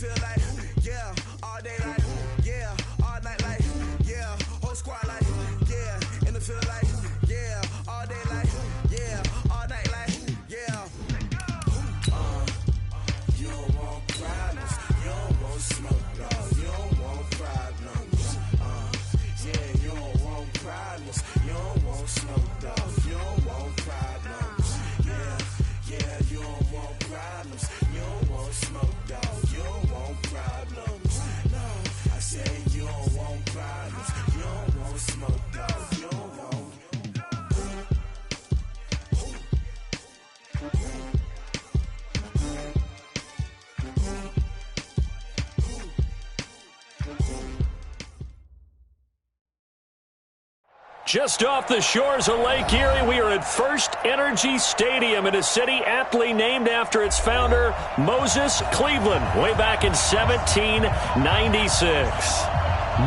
feel like, yeah, all day like, yeah, all night like, yeah, whole squad like, yeah, in the field like, yeah, all day like, yeah, all night like, yeah. You don't want problems, you don't want smoke, dog, you don't want problems. Yeah, you don't want problems, you don't want smoke, dog, you don't want problems. Yeah, you don't want problems, you don't want smoke, dog, you don't want problems. No, I say you don't want problems, you don't want smoke, dog, you don't want. Just off the shores of Lake Erie, we are at First Energy Stadium in a city aptly named after its founder, Moses Cleveland, way back in 1796.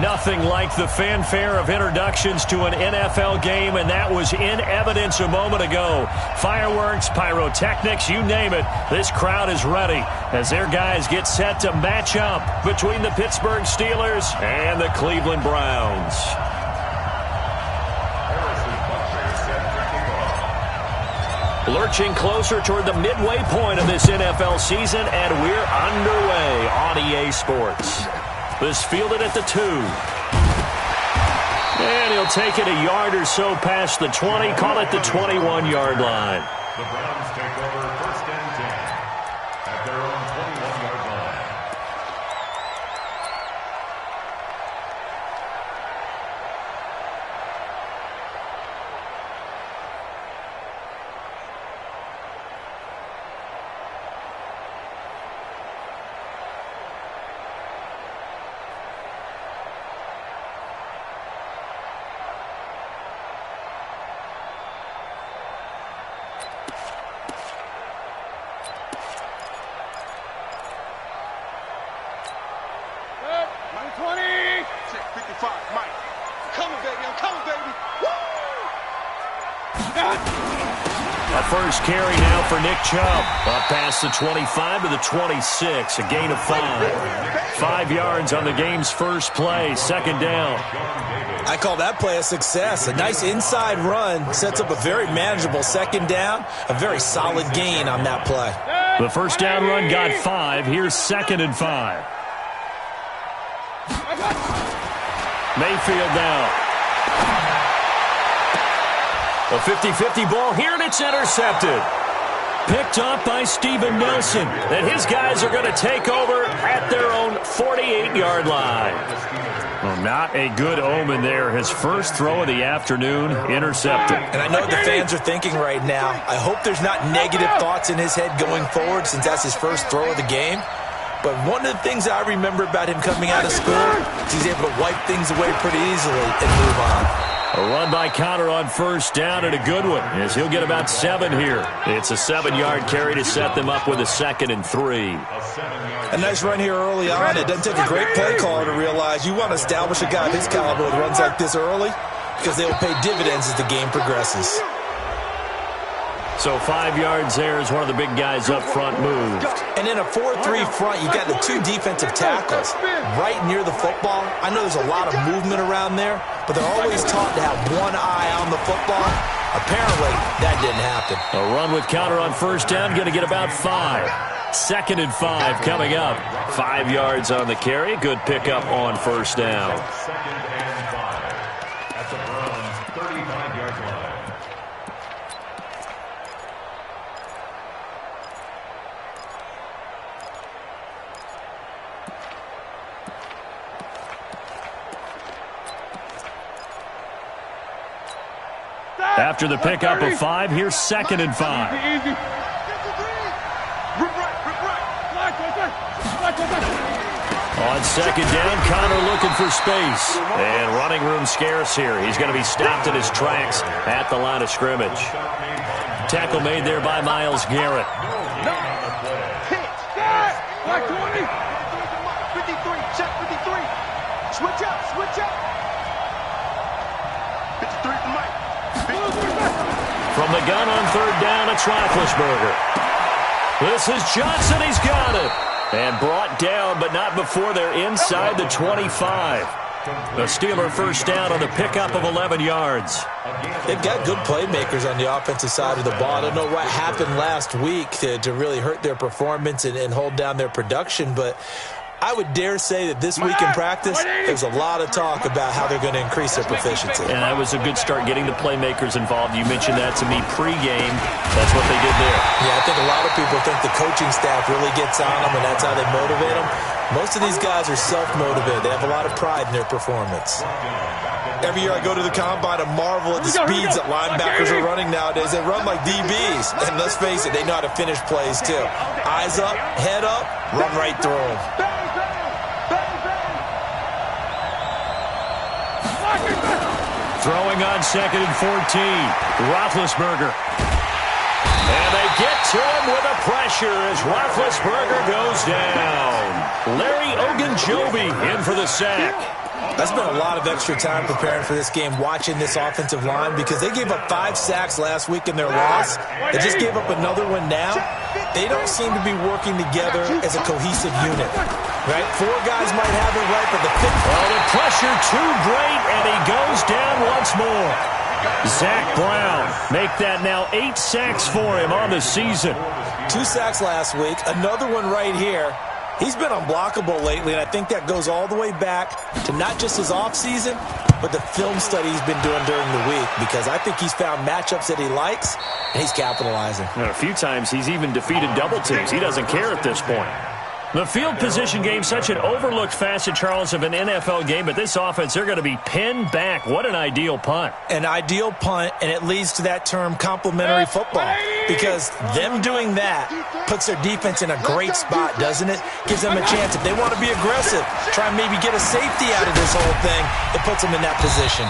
Nothing like the fanfare of introductions to an NFL game, and that was in evidence a moment ago. Fireworks, pyrotechnics, you name it, this crowd is ready as their guys get set to match up between the Pittsburgh Steelers and the Cleveland Browns. Lurching closer toward the midway point of this NFL season, and we're underway on EA Sports. This fielded at the 2. And he'll take it a yard or so past the 20, call it the 21-yard line. The Browns take over first and 10 at their own 21-yard line. A first carry now for Nick Chubb. Up past the 25 to the 26. A gain of 5. 5 yards on the game's first play. Second down. I call that play a success. A nice inside run sets up a very manageable second down. A very solid gain on that play. The first down run got 5. Here's second and 5. Mayfield now. A 50-50 ball here, and it's intercepted. Picked up by Steven Nelson. And his guys are going to take over at their own 48-yard line. Well, not a good omen there. His first throw of the afternoon intercepted. And I know what the fans are thinking right now. I hope there's not negative thoughts in his head going forward since that's his first throw of the game. But one of the things I remember about him coming out of school is he's able to wipe things away pretty easily and move on. A run by Conner on first down, and a good one, as he'll get about 7 here. It's a 7-yard carry to set them up with a 2nd and 3. A nice run here early on. It doesn't take a great play caller to realize you want to establish a guy of his caliber with runs like this early because they will pay dividends as the game progresses. So 5 yards there as one of the big guys up front moved. And in a 4-3 front, you've got the 2 defensive tackles right near the football. I know there's a lot of movement around there, but they're always taught to have one eye on the football. Apparently, that didn't happen. A run with Conner on first down, going to get about 5. 2nd and 5 coming up. 5 yards on the carry. Good pickup on first down. 2nd and 5 at the Browns' 35-yard line. After the pickup of 5, here's 2nd and 5. On second down, Conner looking for space. And running room scarce here. He's going to be stopped in his tracks at the line of scrimmage. Tackle made there by Myles Garrett. Switch up, switch up. 53 for Mike. From the gun on third down, it's Roethlisberger. This is Johnson. He's got it. And brought down, but before they're inside the 25. The Steeler first down on the pickup of 11 yards. They've got good playmakers on the offensive side of the ball. I don't know what happened last week to really hurt their performance and hold down their production, but I would dare say that this week in practice, there's a lot of talk about how they're going to increase their proficiency. And that was a good start getting the playmakers involved. You mentioned that to me pregame. That's what they did there. Yeah, I think a lot of people think the coaching staff really gets on them, and that's how they motivate them. Most of these guys are self-motivated. They have a lot of pride in their performance. Every year I go to the combine and marvel at the speeds that linebackers are running nowadays. They run like DBs. And let's face it, they know how to finish plays too. Eyes up, head up, run right through them. Throwing on 2nd and 14. Roethlisberger. And they get to him with a pressure as Roethlisberger goes down. Larry Ogunjobi in for the sack. I spent a lot of extra time preparing for this game, watching this offensive line, because they gave up 5 sacks last week in their loss. They just gave up another one now. They don't seem to be working together as a cohesive unit. Right? 4 guys might have it right, but the 5th... Oh, the pressure too great, and he goes down once more. Zach Brown, make that now 8 sacks for him on the season. 2 sacks last week, another one right here. He's been unblockable lately, and I think that goes all the way back to not just his offseason, but the film study he's been doing during the week, because I think he's found matchups that he likes, and he's capitalizing. And a few times he's even defeated double teams. He doesn't care at this point. The field position game, such an overlooked facet, Charles, of an NFL game, but this offense, they're going to be pinned back. What an ideal punt. An ideal punt, and it leads to that term complementary football, because them doing that puts their defense in a great spot, doesn't it? Gives them a chance. If they want to be aggressive, try and maybe get a safety out of this whole thing, it puts them in that position.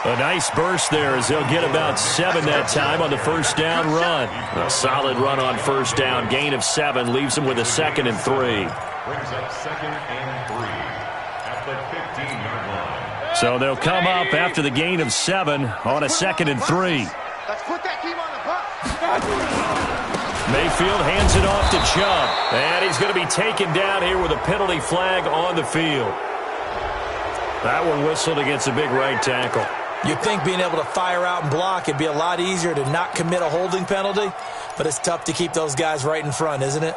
A nice burst there as they'll get about 7 that time on the first down run. A solid run on first down. Gain of 7 leaves them with a 2nd and 3. Brings up 2nd and 3 at the 15-yard line. So they'll come up after the gain of 7 on a 2nd and 3. Let's put that team on the bus. Mayfield hands it off to Chubb. And he's going to be taken down here with a penalty flag on the field. That one whistled against a big right tackle. You'd think being able to fire out and block, it'd be a lot easier to not commit a holding penalty, but it's tough to keep those guys right in front, isn't it?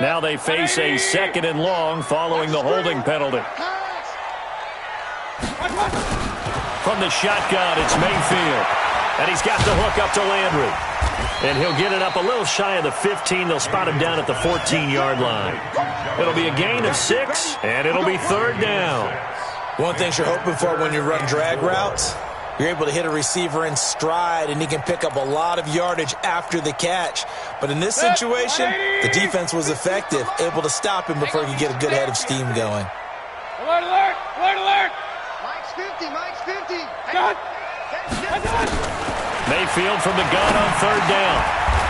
Now they face a 2nd and long following the holding penalty. From the shotgun, it's Mayfield. And he's got the hook up to Landry. And he'll get it up a little shy of the 15. They'll spot him down at the 14-yard line. It'll be a gain of 6, and it'll be 3rd down. One thing you're hoping for when you run drag routes, you're able to hit a receiver in stride, and he can pick up a lot of yardage after the catch. But in this situation, the defense was effective, able to stop him before he could get a good head of steam going. Alert, alert, alert, alert. Mike's 50, Mike's 50. Gun. Mayfield from the gun on 3rd down.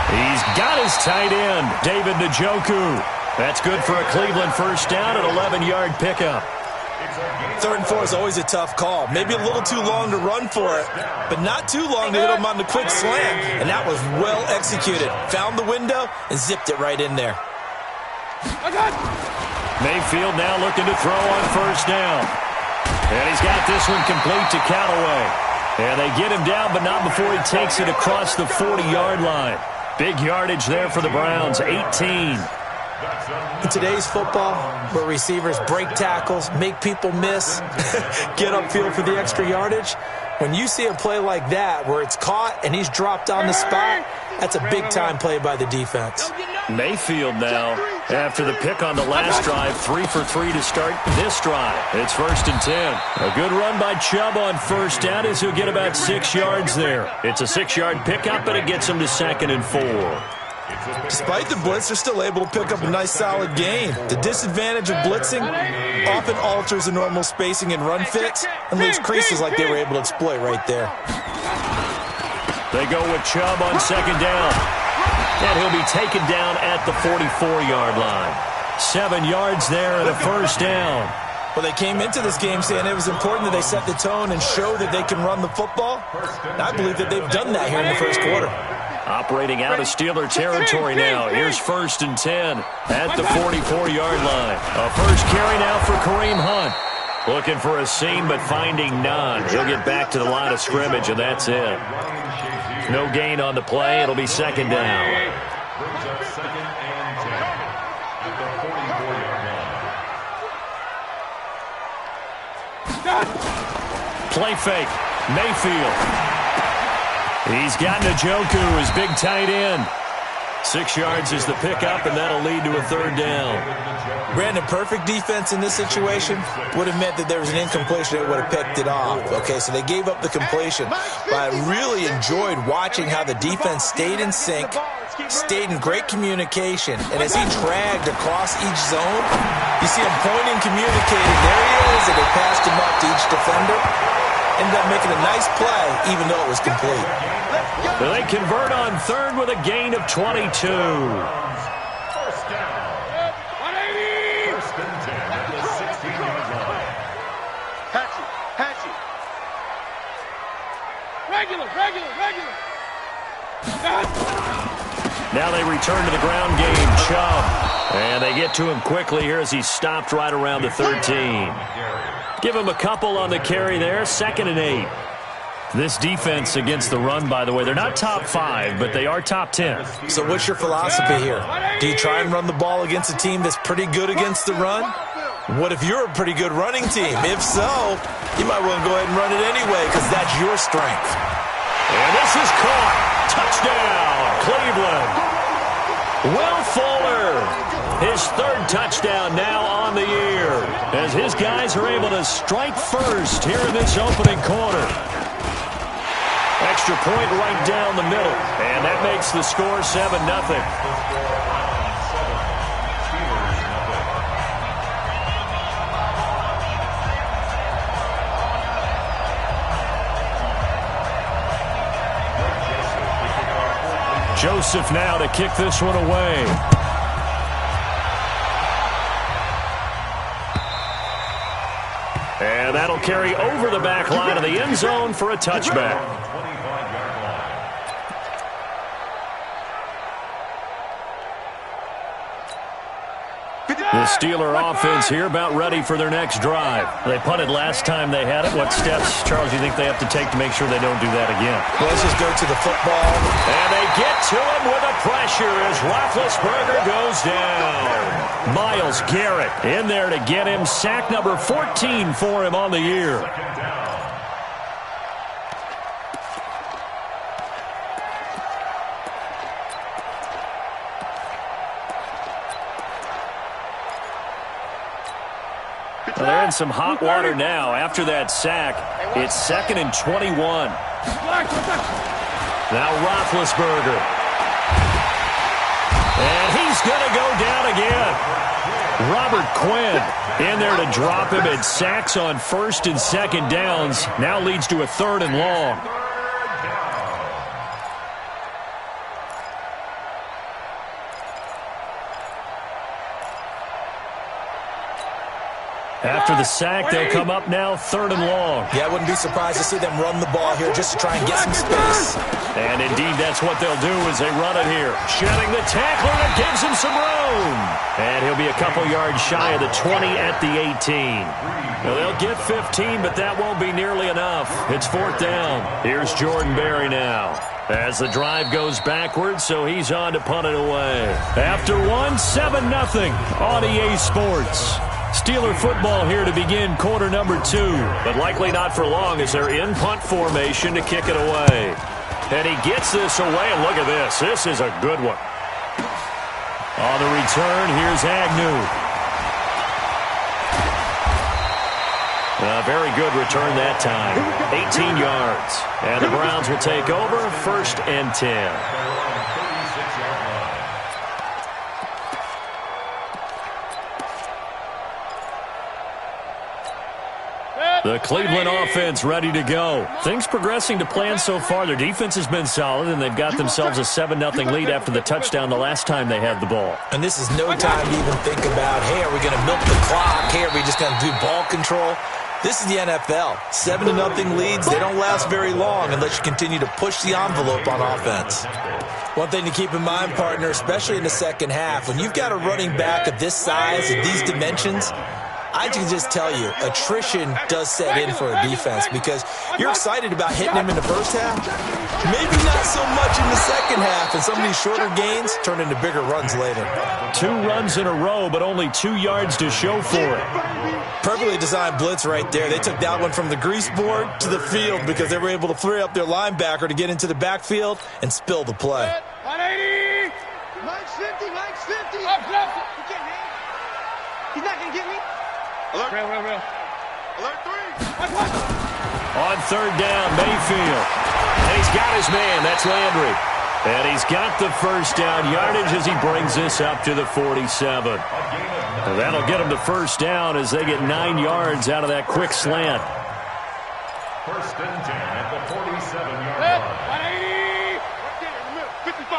He's got his tight end, David Njoku. That's good for a Cleveland first down, an 11-yard pickup. 3rd and 4 is always a tough call. Maybe a little too long to run for it, but not too long to hit him on the quick slant. And that was well executed. Found the window and zipped it right in there. Mayfield now looking to throw on first down. And he's got this one complete to Callaway. And they get him down, but not before he takes it across the 40-yard line. Big yardage there for the Browns, 18. In today's football, where receivers break tackles, make people miss, get upfield for the extra yardage, when you see a play like that where it's caught and he's dropped on the spot, that's a big-time play by the defense. Mayfield now, after the pick on the last drive, 3 for 3 to start this drive. It's 1st and 10. A good run by Chubb on first down as he'll get about 6 yards there. It's a 6-yard pickup, but it gets him to 2nd and 4. Despite the blitz, they're still able to pick up a nice solid gain. The disadvantage of blitzing often alters the normal spacing and run fits and leaves creases like they were able to exploit right there. They go with Chubb on 2nd down. And he'll be taken down at the 44-yard line. 7 yards there and a first down. Well, they came into this game saying it was important that they set the tone and show that they can run the football. And I believe that they've done that here in the first quarter. Operating out of Steeler territory now. Here's 1st and 10 at the 44-yard line. A first carry now for Kareem Hunt. Looking for a seam, but finding none. He'll get back to the line of scrimmage, and that's it. No gain on the play. It'll be 2nd down. Brings up 2nd and 10 at the 44-yard line. Play fake. Mayfield. He's got Njoku, his big tight end. 6 yards is the pickup, and that'll lead to a 3rd down. Brandon, perfect defense in this situation would have meant that there was an incompletion that would have picked it off. Okay, so they gave up the completion. But I really enjoyed watching how the defense stayed in sync, stayed in great communication, and as he dragged across each zone, you see him pointing, communicating. There he is, and they passed him up to each defender. Ended up making a nice play, even though it was complete. They convert on 3rd with a gain of 22. 1st down. 1st and 10 at the 16-yard line. Patchy. Regular. Now they return to the ground game. Chubb. And they get to him quickly here as he stopped right around the 13. Give him a couple on the carry there. 2nd and 8. This defense against the run, by the way, they're not top 5, but they are top 10. So what's your philosophy here? Do you try and run the ball against a team that's pretty good against the run? What if you're a pretty good running team? If so, you might want to go ahead and run it anyway because that's your strength. And this is caught. Touchdown, Cleveland. Will Fuller, his 3rd touchdown now on the year, as his guys are able to strike first here in this opening quarter. Extra point right down the middle, and that makes the score 7-0. Joseph now to kick this one away. And that'll carry over the back line of the end zone for a touchback. The Steeler offense here about ready for their next drive. They punted last time they had it. What steps, Charles, do you think they have to take to make sure they don't do that again? Well, let's just go to the football. And they get to him with a pressure as Roethlisberger goes down. Myles Garrett in there to get him. Sack number 14 for him on the year. Well, they're in some hot water now after that sack. It's 2nd and 21. Now Roethlisberger. And he's going to go down again. Robert Quinn in there to drop him, and sacks on 1st and 2nd downs. Now leads to a 3rd and long. After the sack, they'll come up now 3rd and long. Yeah, I wouldn't be surprised to see them run the ball here just to try and get some space. And indeed, that's what they'll do as they run it here. Shedding the tackler that gives him some room. And he'll be a couple yards shy of the 20 at the 18. Now, they'll get 15, but that won't be nearly enough. It's 4th down. Here's Jordan Berry now, as the drive goes backwards, so he's on to punt it away. After one, 7-0 on EA Sports. Steeler football here to begin quarter number 2, but likely not for long as they're in punt formation to kick it away. And he gets this away, and look at this. This is a good one. On the return, here's Agnew. A very good return that time. 18 yards. And the Browns will take over 1st and 10. The Cleveland offense ready to go. Things progressing to plan so far. Their defense has been solid, and they've got themselves a 7-0 lead after the touchdown the last time they had the ball. And this is no time to even think about, hey, are we going to milk the clock? Hey, are we just going to do ball control? This is the NFL. 7-0 leads, they don't last very long unless you continue to push the envelope on offense. One thing to keep in mind, partner, especially in the second half, when you've got a running back of this size, of these dimensions, I can just tell you, attrition does set in for a defense because you're excited about hitting him in the first half. Maybe not so much in the second half, and some of these shorter gains turn into bigger runs later. 2 runs in a row, but only 2 yards to show for it. Perfectly designed blitz right there. They took that one from the grease board to the field because they were able to free up their linebacker to get into the backfield and spill the play. 180. Mike's 50. Mike's 50. Up, left. He can't hang. He's not going to get me. Alert. Real. Alert 3. On third down, Mayfield. And he's got his man. That's Landry. And he's got the first down yardage as he brings this up to the 47. And that'll get him to first down as they get 9 yards out of that quick slant. First and 10 at the 47-yard line. 180. 55.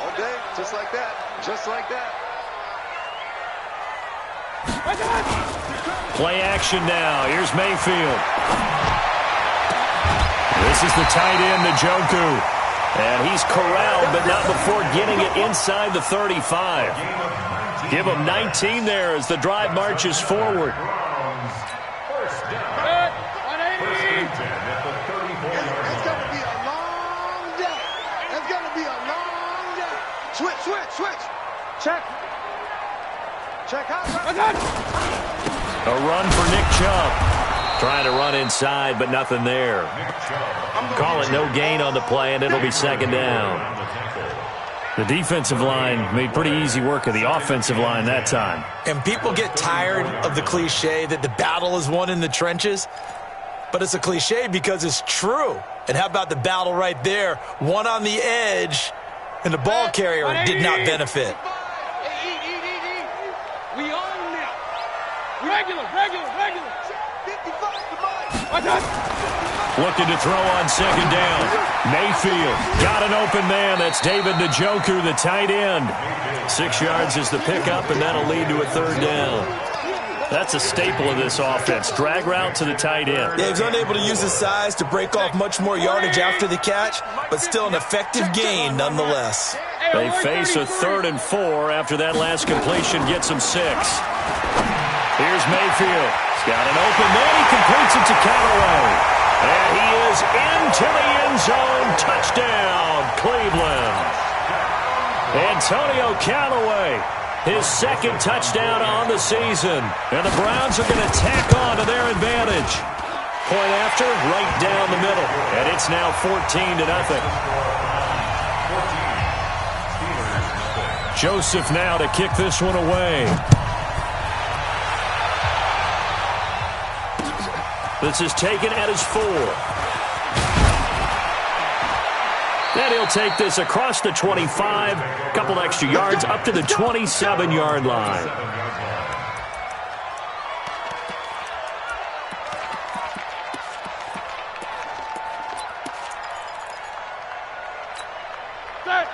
All day, just like that. Just like that. Play action now. Here's Mayfield. This is the tight end, Njoku. And he's corralled, but not before getting it inside the 35. Give him 19 there as the drive marches forward. First down. First and 10 at the 34-yard line. It's going to be a long day. It's going to be a long day. Switch. Check out. A run for Nick Chubb. Trying to run inside, but nothing there. Call it no gain on the play, and it'll be second down. The defensive line made pretty easy work of the offensive line that time. And people get tired of the cliche that the battle is won in the trenches. But it's a cliche because it's true. And how about the battle right there? One on the edge, and the ball carrier did not benefit. We own now. Regular. 55. Looking to throw on second down. Mayfield got an open man. That's David Njoku, the tight end. 6 yards is the pickup, and that'll lead to a third down. That's a staple of this offense. Drag route to the tight end. Yeah, he was unable to use his size to break off much more yardage after the catch, but still an effective gain nonetheless. They face a 3rd and 4 after that last completion gets them 6. Here's Mayfield. He's got an open man. He completes it to Callaway. And he is into the end zone. Touchdown, Cleveland. Antonio Callaway, his 2nd touchdown on the season. And the Browns are going to tack on to their advantage. Point after, right down the middle. And it's now 14-0. Joseph now to kick this one away. This is taken at his 4. And he'll take this across the 25. A couple extra yards up to the 27-yard line.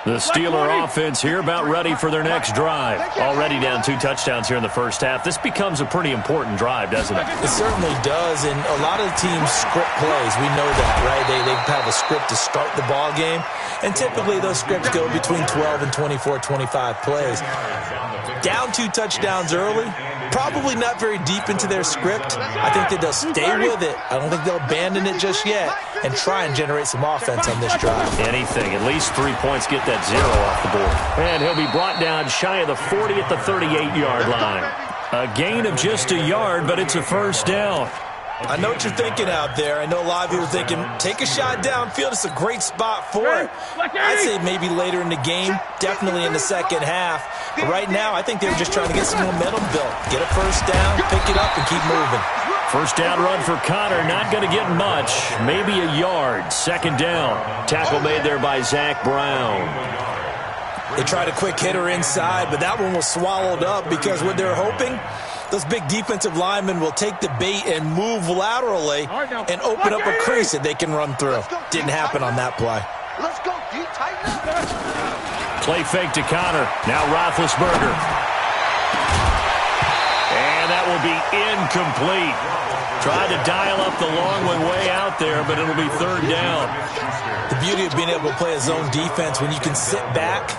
The Steeler offense here about ready for their next drive. Already down 2 touchdowns here in the first half. This becomes a pretty important drive, doesn't it? It certainly does, and a lot of teams script plays. We know that, right? They have a script to start the ball game, and typically those scripts go between 12 and 24, 25 plays. Down 2 touchdowns early, probably not very deep into their script. I think that they'll stay with it. I don't think they'll abandon it just yet and try and generate some offense on this drive. Anything, at least 3 points, get that 0 off the board. And he'll be brought down shy of the 40 at the 38-yard line. A gain of just a yard, but it's a first down. I know what you're thinking out there. I know a lot of you are thinking, take a shot downfield. It's a great spot for it. I'd say maybe later in the game, definitely in the second half. But right now, I think they were just trying to get some momentum built. Get a first down, pick it up, and keep moving. First down run for Connor, not going to get much. Maybe a yard. Second down. Tackle made there by Zach Brown. They tried a quick hitter inside, but that one was swallowed up because what they're hoping, those big defensive linemen will take the bait and move laterally and open up a crease that they can run through. Didn't happen on that play. Let's go, D. Tighten up. Play fake to Connor. Now Roethlisberger. And that will will be incomplete. Tried to dial up the long one way out there, but it'll be third down. The beauty of being able to play a zone defense when you can sit back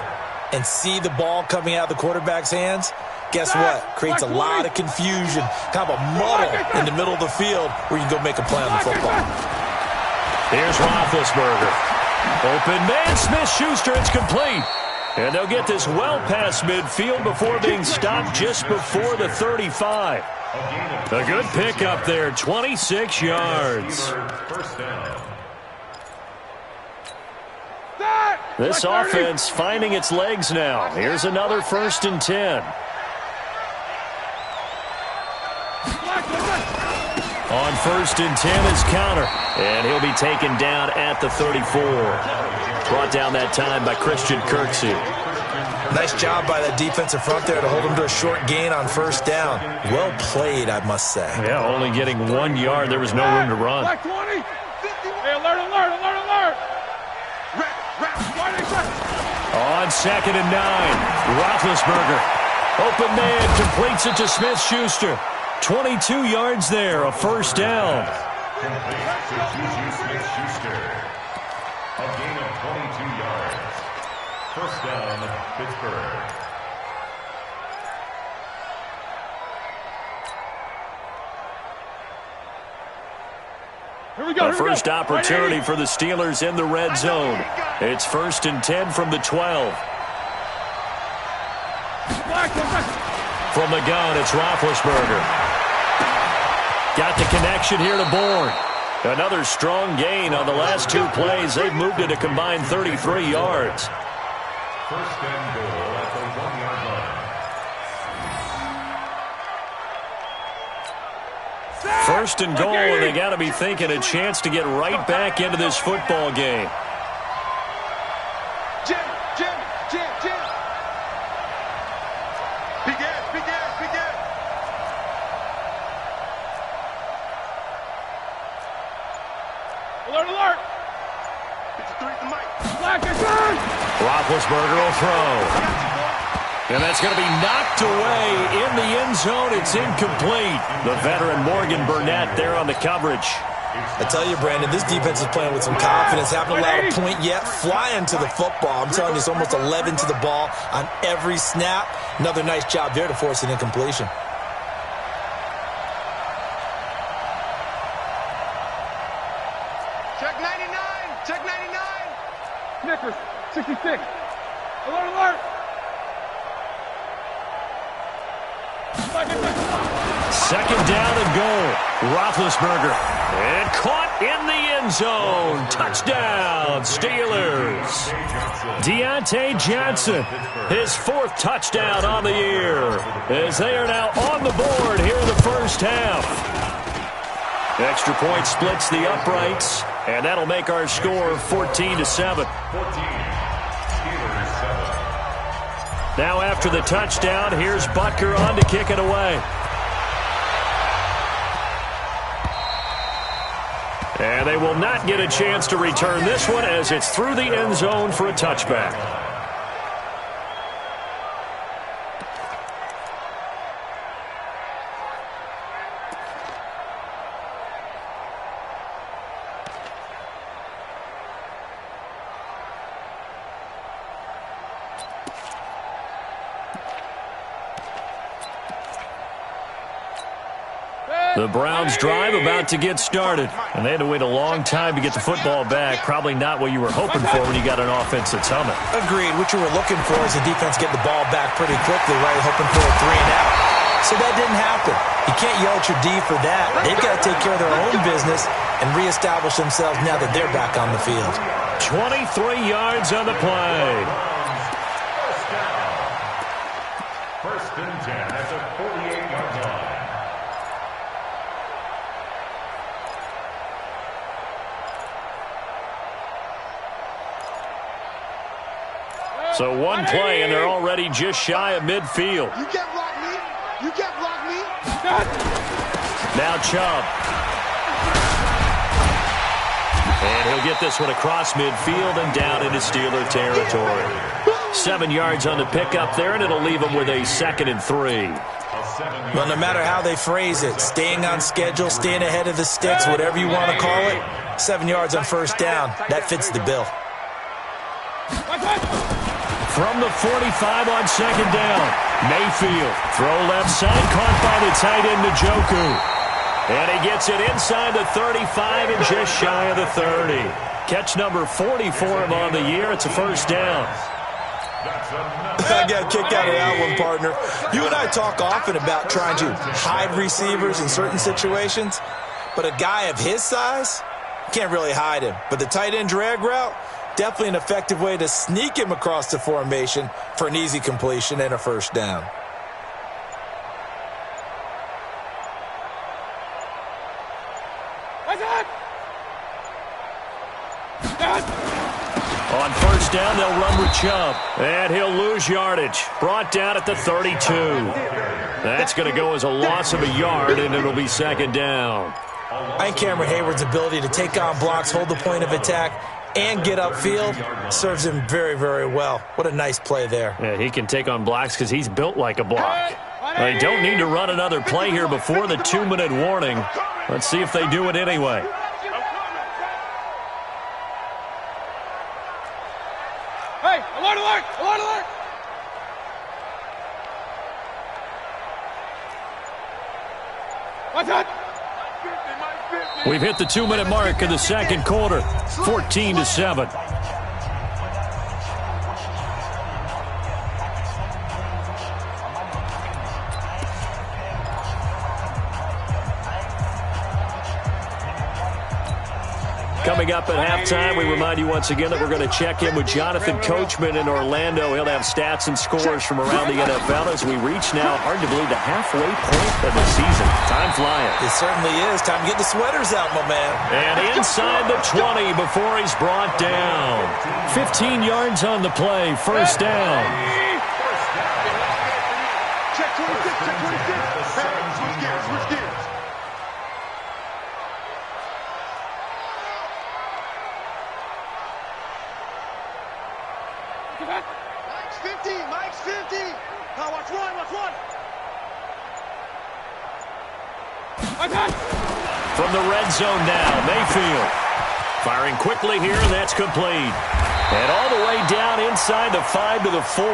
and see the ball coming out of the quarterback's hands, guess what? Creates a lot of confusion, kind of a muddle in the middle of the field where you can go make a play on the football. Here's Roethlisberger. Open man, Smith-Schuster, it's complete. And they'll get this well past midfield before being stopped just before the 35. A good pickup there, 26 yards. This offense finding its legs now. Here's another 1st and 10. On 1st and 10 is Counter. And he'll be taken down at the 34. Brought down that time by Christian Kirksey. Nice job by that defensive front there to hold him to a short gain on 1st down. Well played, I must say. Yeah, only getting 1 yard. There was no room to run. Black 20. 50. Hey, alert, alert, alert, alert. On 2nd and 9, Roethlisberger. Open man, completes it to Smith-Schuster. 22 yards there, a 1st down. Complete to Juju Smith-Schuster. A gain of 22 yards. 1st down, Pittsburgh. Here we go. A first opportunity for the Steelers in the red zone. It's 1st and 10 from the 12. From the gun, it's Roethlisberger. Got the connection here to Bourne. Another strong gain on the last 2 plays. They've moved it a combined 33 yards. 1st and goal at the 1-yard line. 1st and goal, and they got to be thinking a chance to get right back into this football game. Jim. Big ass. Alert. 53 at the mic. Black is on. Roethlisberger will throw. And that's going to be knocked away in the end zone. It's incomplete. The veteran Morgan Burnett there on the coverage. I tell you, Brandon, this defense is playing with some confidence. Haven't allowed a point yet. Flying to the football. I'm telling you, it's almost 11 to the ball on every snap. Another nice job there to force an incompletion. Check 99. Check 99. Snickers, 66. Alert. 2nd down and goal. Roethlisberger. And caught in the end zone. Touchdown, Steelers. Deontay Johnson, his 4th touchdown on the year, as they are now on the board here in the first half. Extra point splits the uprights, and that'll make our score 14-7. 14. Steelers 7. Now after the touchdown, here's Butker on to kick it away. And they will not get a chance to return this one as it's through the end zone for a touchback. The Browns drive about to get started, and they had to wait a long time to get the football back. Probably not what you were hoping for when you got an offense that's humming. Agreed. What you were looking for is the defense get the ball back pretty quickly, right? Hoping for a 3 and out. So that didn't happen. You can't yell at your D for that. They've got to take care of their own business and reestablish themselves now that they're back on the field. 23 yards on the play. 1st and 10 at the 48-yard line. So one play, and they're already just shy of midfield. You can't block me. Now Chubb. And he'll get this one across midfield and down into Steeler territory. 7 yards on the pickup there, and it'll leave him with a 2nd and 3. A Well, no matter how they phrase it, staying on schedule, staying ahead of the sticks, whatever you want to call it, 7 yards on first down, that fits the bill. From the 45 on second down, Mayfield. Throw left side, caught by the tight end, Njoku. And he gets it inside the 35 and just shy of the 30. Catch number 40 for him on the year. It's a first down. I got a kick out of that one, partner. You and I talk often about trying to hide receivers in certain situations, but a guy of his size, can't really hide him. But the tight end drag route, definitely an effective way to sneak him across the formation for an easy completion and a first down. On first down, they'll run with Chubb. And he'll lose yardage. Brought down at the 32. That's going to go as a loss of a yard, and it'll be second down. I think Cameron Hayward's ability to take on blocks, hold the point of attack, and get upfield serves him very, very well. What a nice play there. Yeah, he can take on blocks because he's built like a block. They don't need to run another play here before the 2-minute warning. Let's see if they do it anyway. Hey, alert, alert, alert, alert! What's that? We've hit the 2-minute mark in the second quarter, 14-7. Coming up at halftime, we remind you once again that we're going to check in with Jonathan Coachman in Orlando. He'll have stats and scores from around the NFL as we reach now, hard to believe, the halfway point of the season. Time flying. It certainly is. Time to get the sweaters out, my man. And inside the 20 before he's brought down. 15 yards on the play, first down. Check 26, check 26. Hey, switch gears, switch gears. Mike's 50, Mike's 50. Now watch one, watch one. From the red zone now, Mayfield. Firing quickly here, and that's complete. And all the way down inside the 5 to the 4.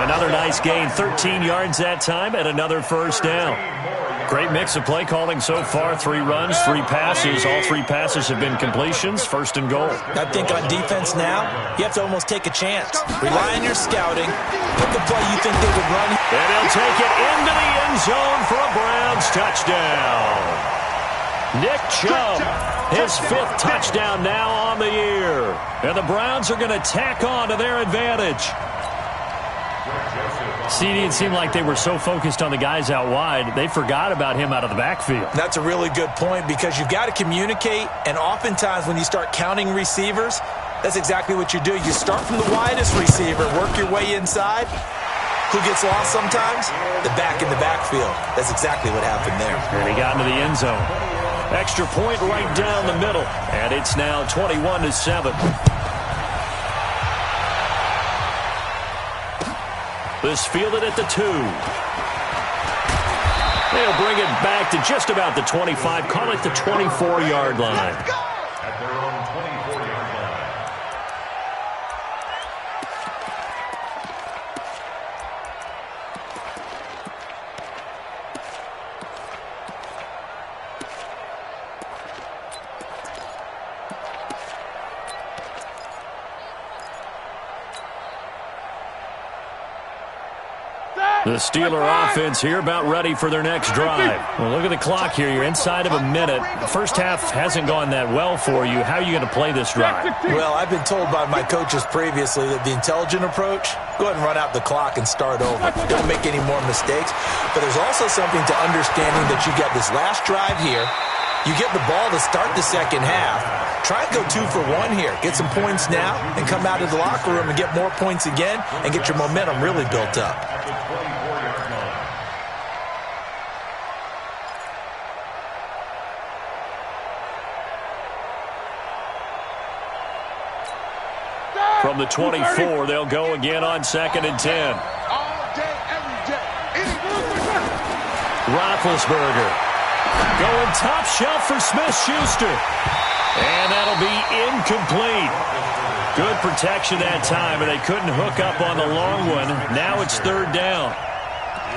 Another nice gain, 13 yards that time, and another first down. Great mix of play calling so far. 3 runs, 3 passes. All 3 passes have been completions. First and goal. I think on defense now, you have to almost take a chance. Rely on your scouting. Pick the play you think they would run. And he'll take it into the end zone for a Browns touchdown. Nick Chubb, his 5th touchdown now on the year. And the Browns are going to tack on to their advantage. CD, it seemed like they were so focused on the guys out wide, they forgot about him out of the backfield. That's a really good point because you've got to communicate, and oftentimes when you start counting receivers, that's exactly what you do. You start from the widest receiver, work your way inside. Who gets lost sometimes? The back in the backfield. That's exactly what happened there. And he got into the end zone. Extra point right down the middle, and it's now 21-7. This fielded at the 2. They'll bring it back to just about the 25. Call it the 24-yard line. At their own 24-yard line. The Steeler offense here about ready for their next drive. Well, look at the clock here. You're inside of a minute. The first half hasn't gone that well for you. How are you going to play this drive? Well, I've been told by my coaches previously that the intelligent approach, go ahead and run out the clock and start over. Don't make any more mistakes. But there's also something to understanding that you got this last drive here. You get the ball to start the second half. Try and go 2 for 1 here. Get some points now and come out of the locker room and get more points again and get your momentum really built up. From the 24, they'll go again on 2nd and 10. All day, every day. Any move, Roethlisberger going top shelf for Smith-Schuster. And that'll be incomplete. Good protection that time, and they couldn't hook up on the long one. Now it's third down.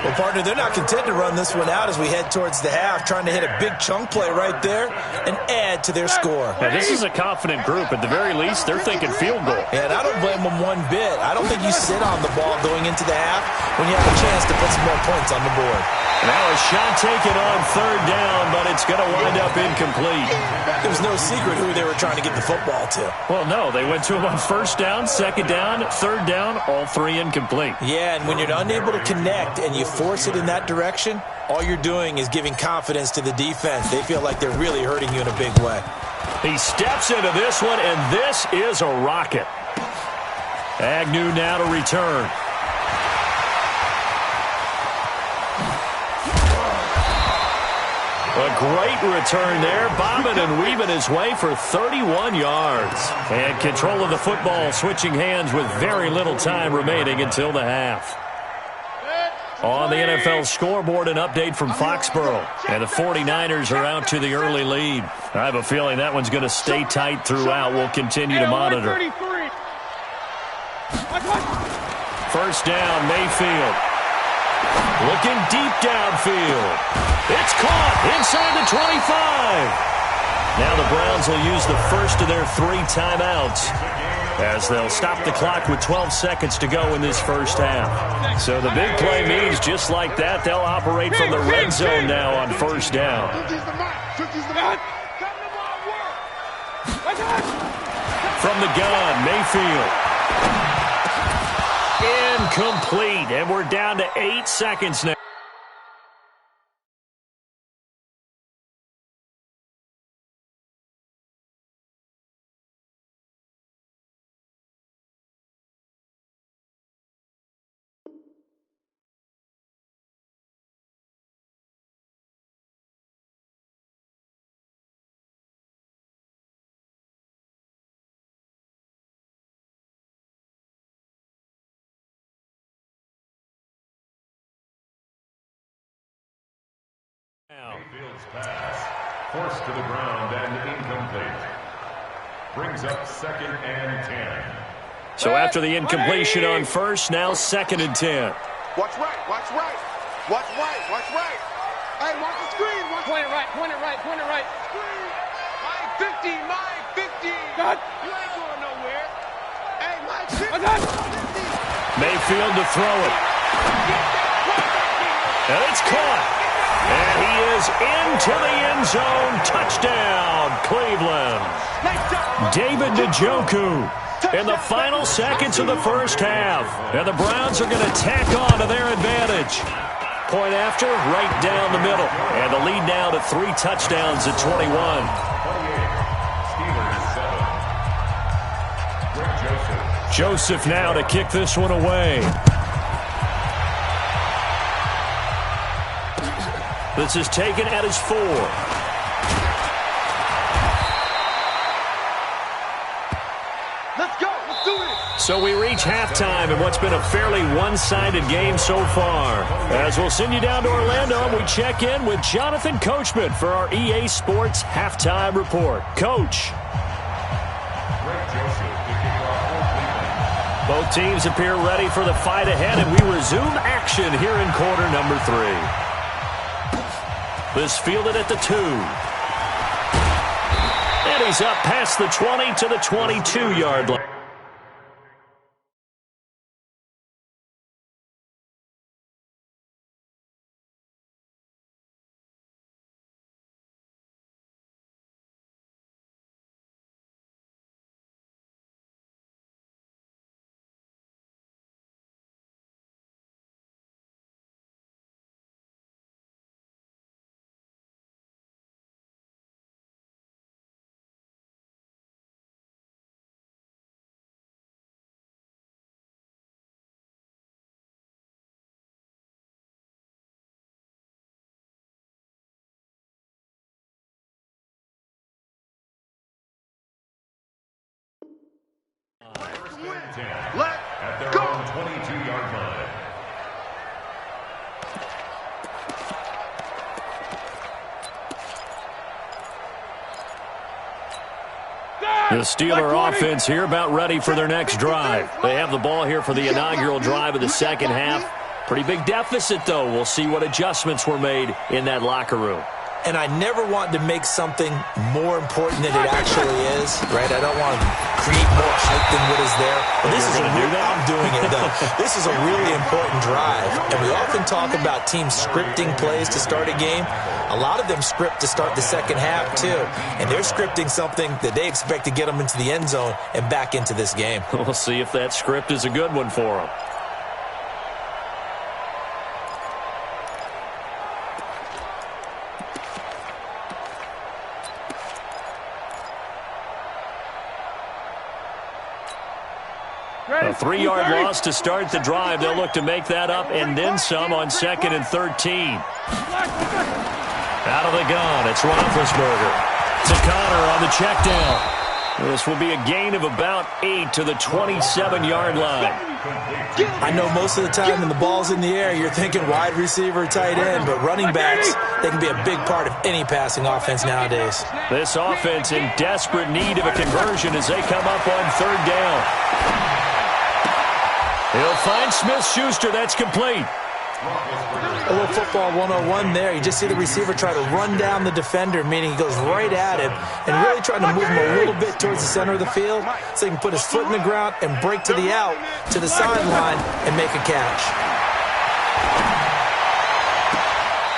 Well, partner, they're not content to run this one out as we head towards the half, trying to hit a big chunk play right there and add to their score. Now, this is a confident group. At the very least, they're thinking field goal. And I don't blame them one bit. I don't think you sit on the ball going into the half when you have a chance to put some more points on the board. Now a shot taken on third down, but it's going to wind up incomplete. There was no secret who they were trying to get the football to. Well, no. They went to him on first down, second down, third down, all three incomplete. Yeah, and when you're unable to connect and you force it in that direction, all you're doing is giving confidence to the defense. They feel like they're really hurting you in a big way. He steps into this one, and this is a rocket. Agnew now to return. A great return there, bobbing and weaving his way for 31 yards. And control of the football switching hands with very little time remaining until the half. On the NFL scoreboard, an update from Foxborough. And the 49ers are out to the early lead. I have a feeling that one's going to stay tight throughout. We'll continue to monitor. First down, Mayfield. Looking deep downfield. It's caught inside the 25. Now the Browns will use the first of their 3 timeouts as they'll stop the clock with 12 seconds to go in this first half. So the big play means just like that, they'll operate from the red zone now on first down. From the gun, Mayfield. Incomplete, and we're down to 8 seconds now. Mayfield's pass forced to the ground and incomplete. Brings up 2nd and 10. So after the incompletion on first, now 2nd and 10. Watch right, watch right. Watch right, watch right. Hey, watch the screen. Watch point it right, point it right, point it right. Screen. My 50. God. You ain't going nowhere. Hey, my 50. Mayfield to throw it. And it's caught. And he is into the end zone. Touchdown, Cleveland. David Njoku in the final seconds of the first half. And the Browns are going to tack on to their advantage. Point after, right down the middle. And the lead now to 3 touchdowns at 21. Joseph now to kick this one away. This is taken at his 4. Let's go. Let's do this. So we reach halftime in what's been a fairly one-sided game so far. As we'll send you down to Orlando, and we check in with Jonathan Coachman for our EA Sports Halftime Report. Coach. Both teams appear ready for the fight ahead, and we resume action here in quarter number 3. This fielded at the 2. And he's up past the 20 to the 22-yard line. At their own 22-yard line. The Steeler offense here about ready for their next drive. They have the ball here for the inaugural drive of the second half. Pretty big deficit, though. We'll see what adjustments were made in that locker room. And I never want to make something more important than it actually is, right? I don't want to create more hype than what is there. But this is I'm doing it, though. This is a really important drive. And we often talk about teams scripting plays to start a game. A lot of them script to start the second half, too. And they're scripting something that they expect to get them into the end zone and back into this game. We'll see if that script is a good one for them. A 3-yard loss to start the drive. They'll look to make that up and then some on 2nd and 13. Out of the gun, it's Roethlisberger. To Connor on the check down. This will be a gain of about 8 to the 27-yard line. I know most of the time when the ball's in the air, you're thinking wide receiver, tight end, but running backs, they can be a big part of any passing offense nowadays. This offense in desperate need of a conversion as they come up on 3rd down. He'll find Smith-Schuster. That's complete. A little football 101 there. You just see the receiver try to run down the defender, meaning he goes right at him and really trying to move him a little bit towards the center of the field so he can put his foot in the ground and break to the out, to the sideline, and make a catch.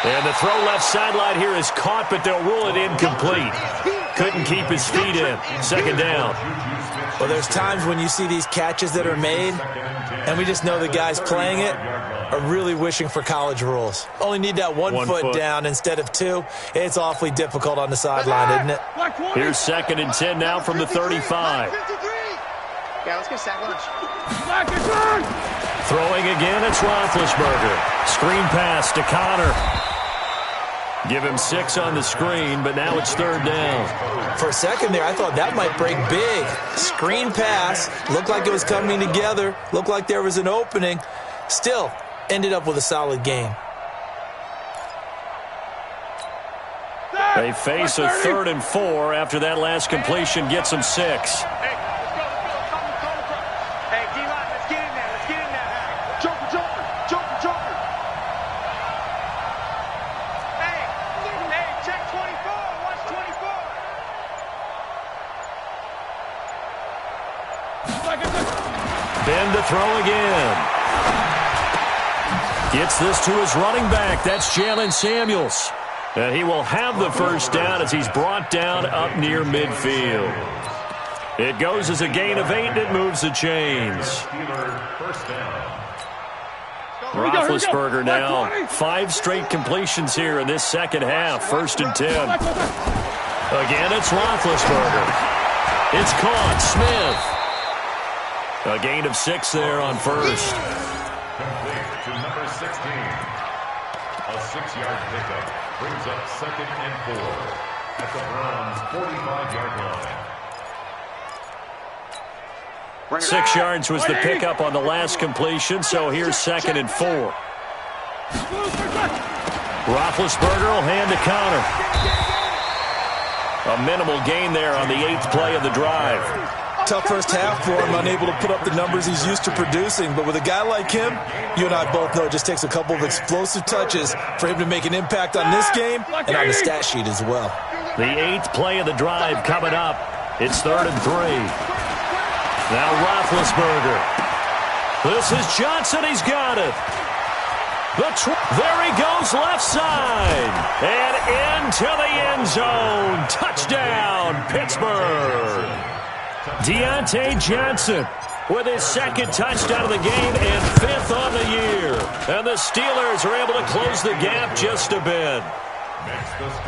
And the throw left sideline here is caught, but they'll rule it incomplete. Couldn't keep his feet in. 2nd down. Well, there's times when you see these catches that are made, and we just know the guys playing it are really wishing for college rules. Only need that one foot down instead of 2. It's awfully difficult on the sideline, isn't it? Here's 2nd and 10 now from the 35. Yeah, let's get sack lunch. Throwing again, it's Roethlisberger. Screen pass to Connor. Give him 6 on the screen, but now it's 3rd down. For a second there, I thought that might break big. Screen pass. Looked like it was coming together. Looked like there was an opening. Still, ended up with a solid game. They face a 3rd and 4 after that last completion gets them 6. Hey, let's go. Hey, D-line, let's get in there. Let's get in there. Joker. Hey, check 24. Watch 24. Ben to throw again. Gets this to his running back. That's Jalen Samuels. And he will have the first down as he's brought down up near midfield. It goes as a gain of 8, and it moves the chains. Roethlisberger now 5 straight completions here in this second half. 1st and 10. Again, it's Roethlisberger. It's caught. Smith. A gain of 6 there on 1st. Complete to number 16. A 6-yard pickup brings up 2nd and 4 at the Browns' 45-yard line. 6 yards was the pickup on the last completion, so here's 2nd and 4. Roethlisberger will hand to Connor. A minimal gain there on the 8th play of the drive. Tough first half for him, unable to put up the numbers he's used to producing. But with a guy like him, you and I both know it just takes a couple of explosive touches for him to make an impact on this game and on the stat sheet as well. The 8th play of the drive coming up. It's 3rd and 3. Now Roethlisberger. This is Johnson. He's got it. There he goes left side. And into the end zone. Touchdown, Pittsburgh. Deontay Johnson with his 2nd touchdown of the game and 5th on the year. And the Steelers are able to close the gap just a bit.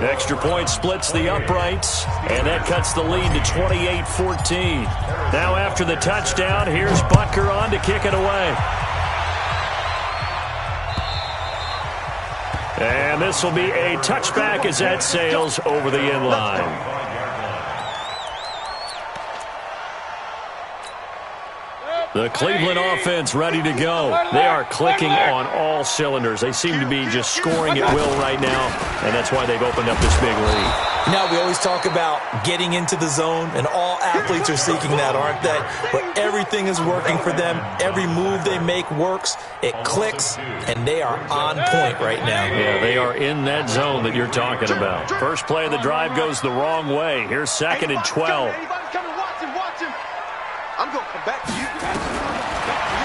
Extra point splits the uprights, and that cuts the lead to 28-14. Now after the touchdown, here's Butker on to kick it away. And this will be a touchback as that sails over the end line. The Cleveland offense ready to go. They are clicking on all cylinders. They seem to be just scoring at will right now, and that's why they've opened up this big lead. Now, we always talk about getting into the zone, and all athletes are seeking that, aren't they? Where everything is working for them. Every move they make works. It clicks, and they are on point right now. Yeah, they are in that zone that you're talking about. First play of the drive goes the wrong way. Here's 2nd and 12. I'm going to come back to you.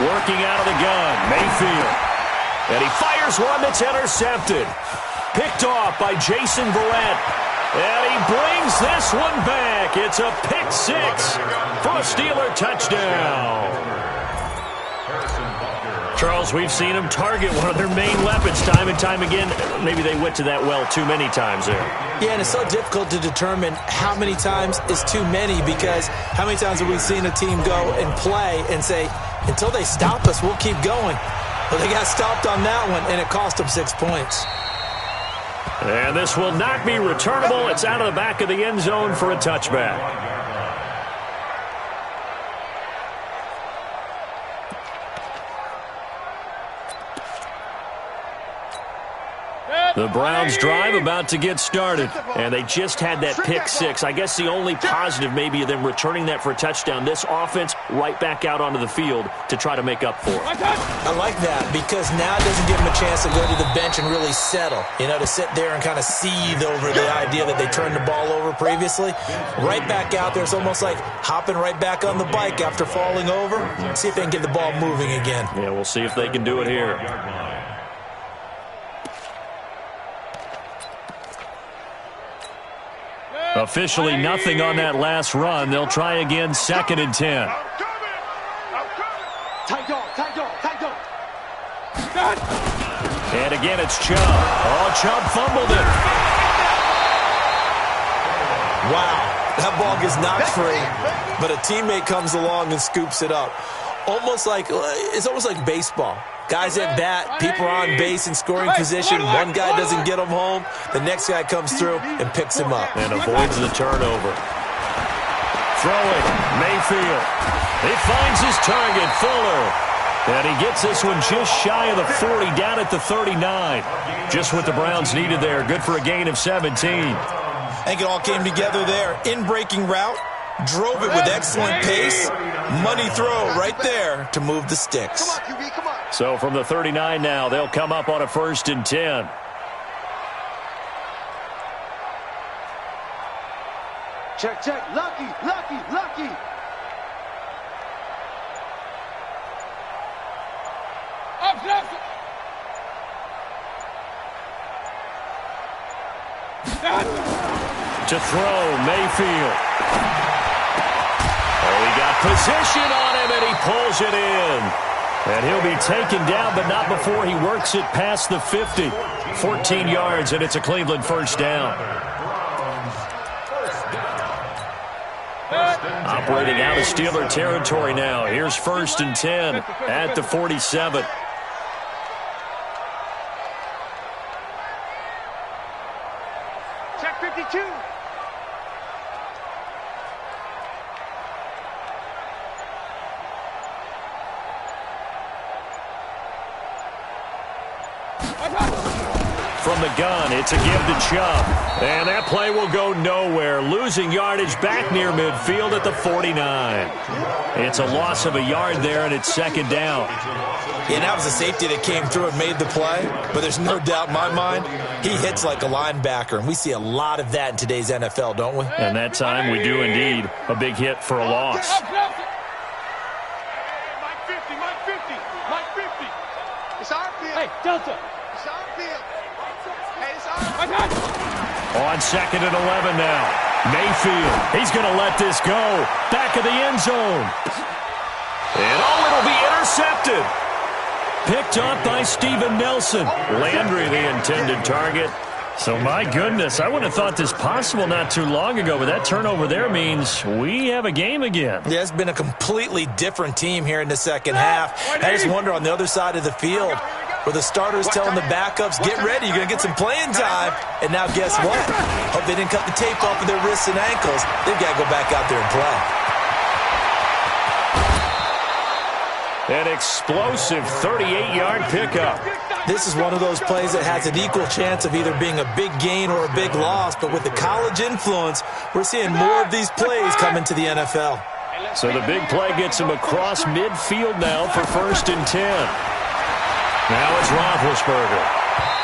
Working out of the gun, Mayfield. And he fires one that's intercepted. Picked off by Jason Verrett. And he brings this one back. It's a pick 6 for a Steeler touchdown. Charles, we've seen him target one of their main weapons time and time again. Maybe they went to that well too many times there. Yeah, and it's so difficult to determine how many times is too many, because how many times have we seen a team go and play and say, until they stop us, we'll keep going. Well, they got stopped on that one, and it cost them 6 points. And this will not be returnable. It's out of the back of the end zone for a touchback. The Browns drive about to get started, and they just had that pick 6. I guess the only positive maybe of them returning that for a touchdown, this offense right back out onto the field to try to make up for it. I like that, because now it doesn't give them a chance to go to the bench and really settle, to sit there and kind of seethe over the idea that they turned the ball over previously. Right back out there, it's almost like hopping right back on the bike after falling over. See if they can get the ball moving again. Yeah, we'll see if they can do it here. Officially nothing on that last run. They'll try again, 2nd and 10. And again, it's Chubb. Oh, Chubb fumbled it. Wow, that ball gets knocked free, but a teammate comes along and scoops it up. It's almost like baseball. Guys at bat, people are on base in scoring position. One guy doesn't get him home. The next guy comes through and picks him up. And avoids the turnover. Throwing, Mayfield. He finds his target, Fuller. And he gets this one just shy of the 40, down at the 39. Just what the Browns needed there. Good for a gain of 17. I think it all came together there. In-breaking route. Drove it with excellent pace. Money throw right there to move the sticks. Come on, QB, come on. So from the 39 now, they'll come up on a 1st and 10. Check. Lucky. Up. To throw, Mayfield. Oh, he got position on him, and he pulls it in. And he'll be taken down, but not before he works it past the 50. 14 yards, and it's a Cleveland 1st down. Operating out of Steeler territory now. Here's 1st and 10 at the 47. Check 52. From the gun, it's a give to Chubb. And that play will go nowhere. Losing yardage back near midfield at the 49. It's a loss of a yard there, and it's 2nd down. Yeah, that was a safety that came through and made the play. But there's no doubt in my mind, he hits like a linebacker. And we see a lot of that in today's NFL, don't we? And that time we do indeed. A big hit for a loss. Mike 50. It's our field. Hey, Delta. It's our field. Hey, it's our field. On 2nd and 11 now. Mayfield, he's going to let this go. Back of the end zone. And it'll be intercepted. Picked up by Steven Nelson. Landry, the intended target. So, my goodness, I wouldn't have thought this possible not too long ago, but that turnover there means we have a game again. Yeah, it's been a completely different team here in the second half. I just wonder on the other side of the field, where the starters telling the backups, get ready, you're going to get some playing time. And now guess what? Hope they didn't cut the tape off of their wrists and ankles. They've got to go back out there and play. An explosive 38-yard pickup. This is one of those plays that has an equal chance of either being a big gain or a big loss, but with the college influence, we're seeing more of these plays come into the NFL. So the big play gets him across midfield now for 1st and 10. Now it's Roethlisberger.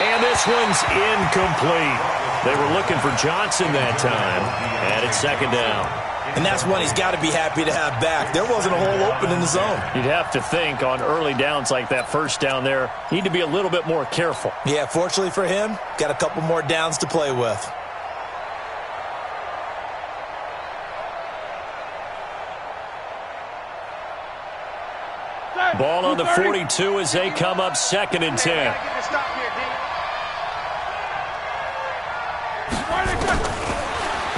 And this one's incomplete. They were looking for Johnson that time, and it's 2nd down. And that's one he's got to be happy to have back. There wasn't a hole open in the zone. You'd have to think on early downs like that 1st down there, you need to be a little bit more careful. Yeah, fortunately for him, got a couple more downs to play with. Ball on the 42 as they come up 2nd and 10.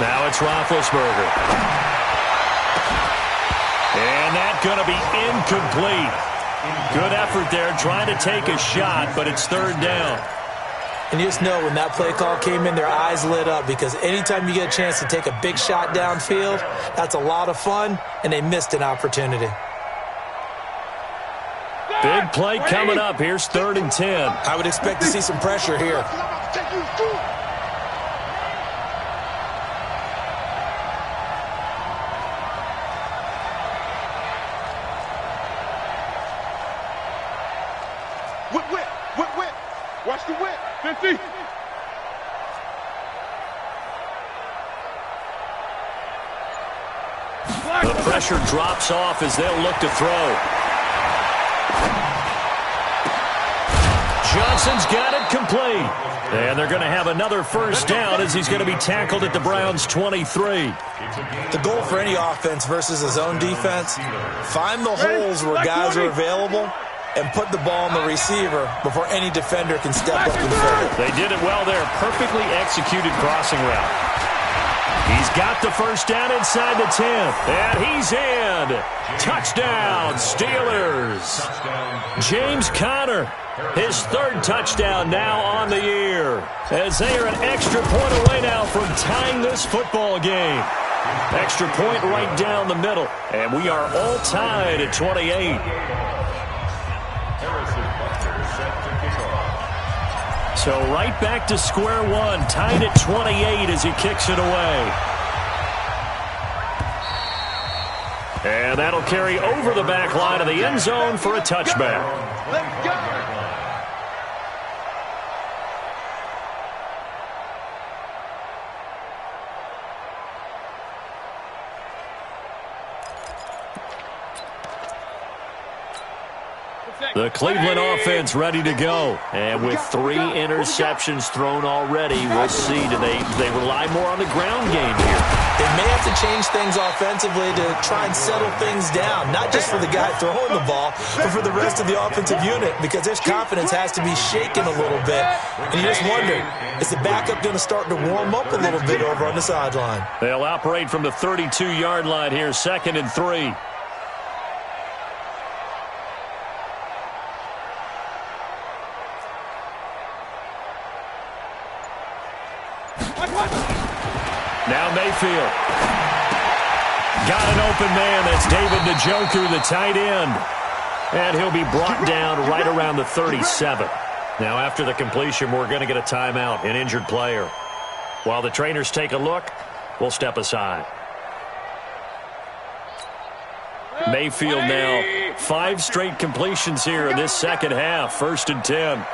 Now it's Roethlisberger. And that's going to be incomplete. Good effort there trying to take a shot, but it's 3rd down. And you just know when that play call came in, their eyes lit up because anytime you get a chance to take a big shot downfield, that's a lot of fun, and they missed an opportunity. Big play coming up. Here's 3rd and 10. I would expect to see some pressure here. Whip. Watch the whip. 50. The pressure drops off as they'll look to throw. Johnson's got it complete. And they're going to have another 1st down as he's going to be tackled at the Browns' 23. The goal for any offense versus a zone defense, find the holes where guys are available and put the ball on the receiver before any defender can step up and fill it. They did it well there. Perfectly executed crossing route. He's got the 1st down inside the 10. And he's in. Touchdown, Steelers. James Conner, his 3rd touchdown now on the year. As they are an extra point away now from tying this football game. Extra point right down the middle. And we are all tied at 28. So right back to square one, tied at 28 as he kicks it away. And that'll carry over the back line of the end zone for a touchback. Let's go. The Cleveland offense ready to go. And with 3 interceptions thrown already, we'll see. Do they rely more on the ground game here? They may have to change things offensively to try and settle things down, not just for the guy throwing the ball, but for the rest of the offensive unit, because their confidence has to be shaken a little bit. And you just wonder, is the backup going to start to warm up a little bit over on the sideline? They'll operate from the 32-yard line here, 2nd and 3. Now Mayfield. Got an open man. That's David Njoku, the tight end. And he'll be brought down right around the 37. Now after the completion, we're going to get a timeout, an injured player. While the trainers take a look, we'll step aside. Mayfield now 5 straight completions here in this second half. 1st and 10.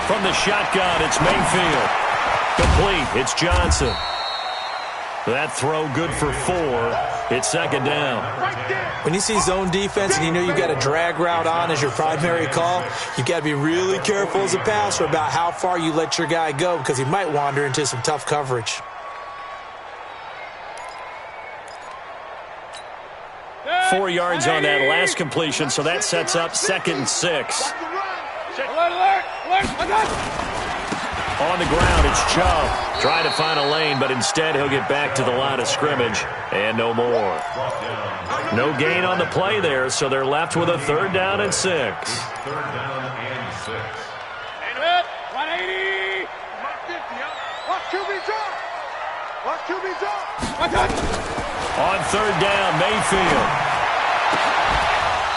From the shotgun, it's Mayfield. Complete. It's Johnson. That throw good for 4. It's 2nd down. When you see zone defense and you know you've got a drag route on as your primary call, you've got to be really careful as a passer about how far you let your guy go because he might wander into some tough coverage. Four yards on that last completion, so that sets up 2nd and 6. On the ground, it's Chubb. Trying to find a lane, but instead he'll get back to the line of scrimmage, and no more. No gain on the play there, so they're left with a 3rd down and 6. 3rd down and 6. 180. 150. Watch QB drop. Watch QB drop. On 3rd down, Mayfield.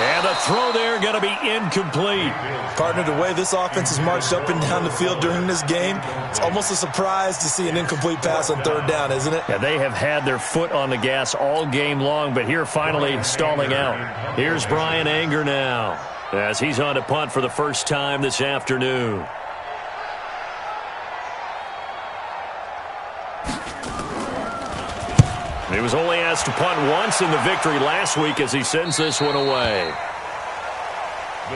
And the throw there going to be incomplete. Partner, the way this offense has marched up and down the field during this game, it's almost a surprise to see an incomplete pass on third down, isn't it? Yeah, they have had their foot on the gas all game long, but here finally stalling out. Here's Bryan Anger now as he's on to punt for the first time this afternoon. He was only asked to punt once in the victory last week as he sends this one away.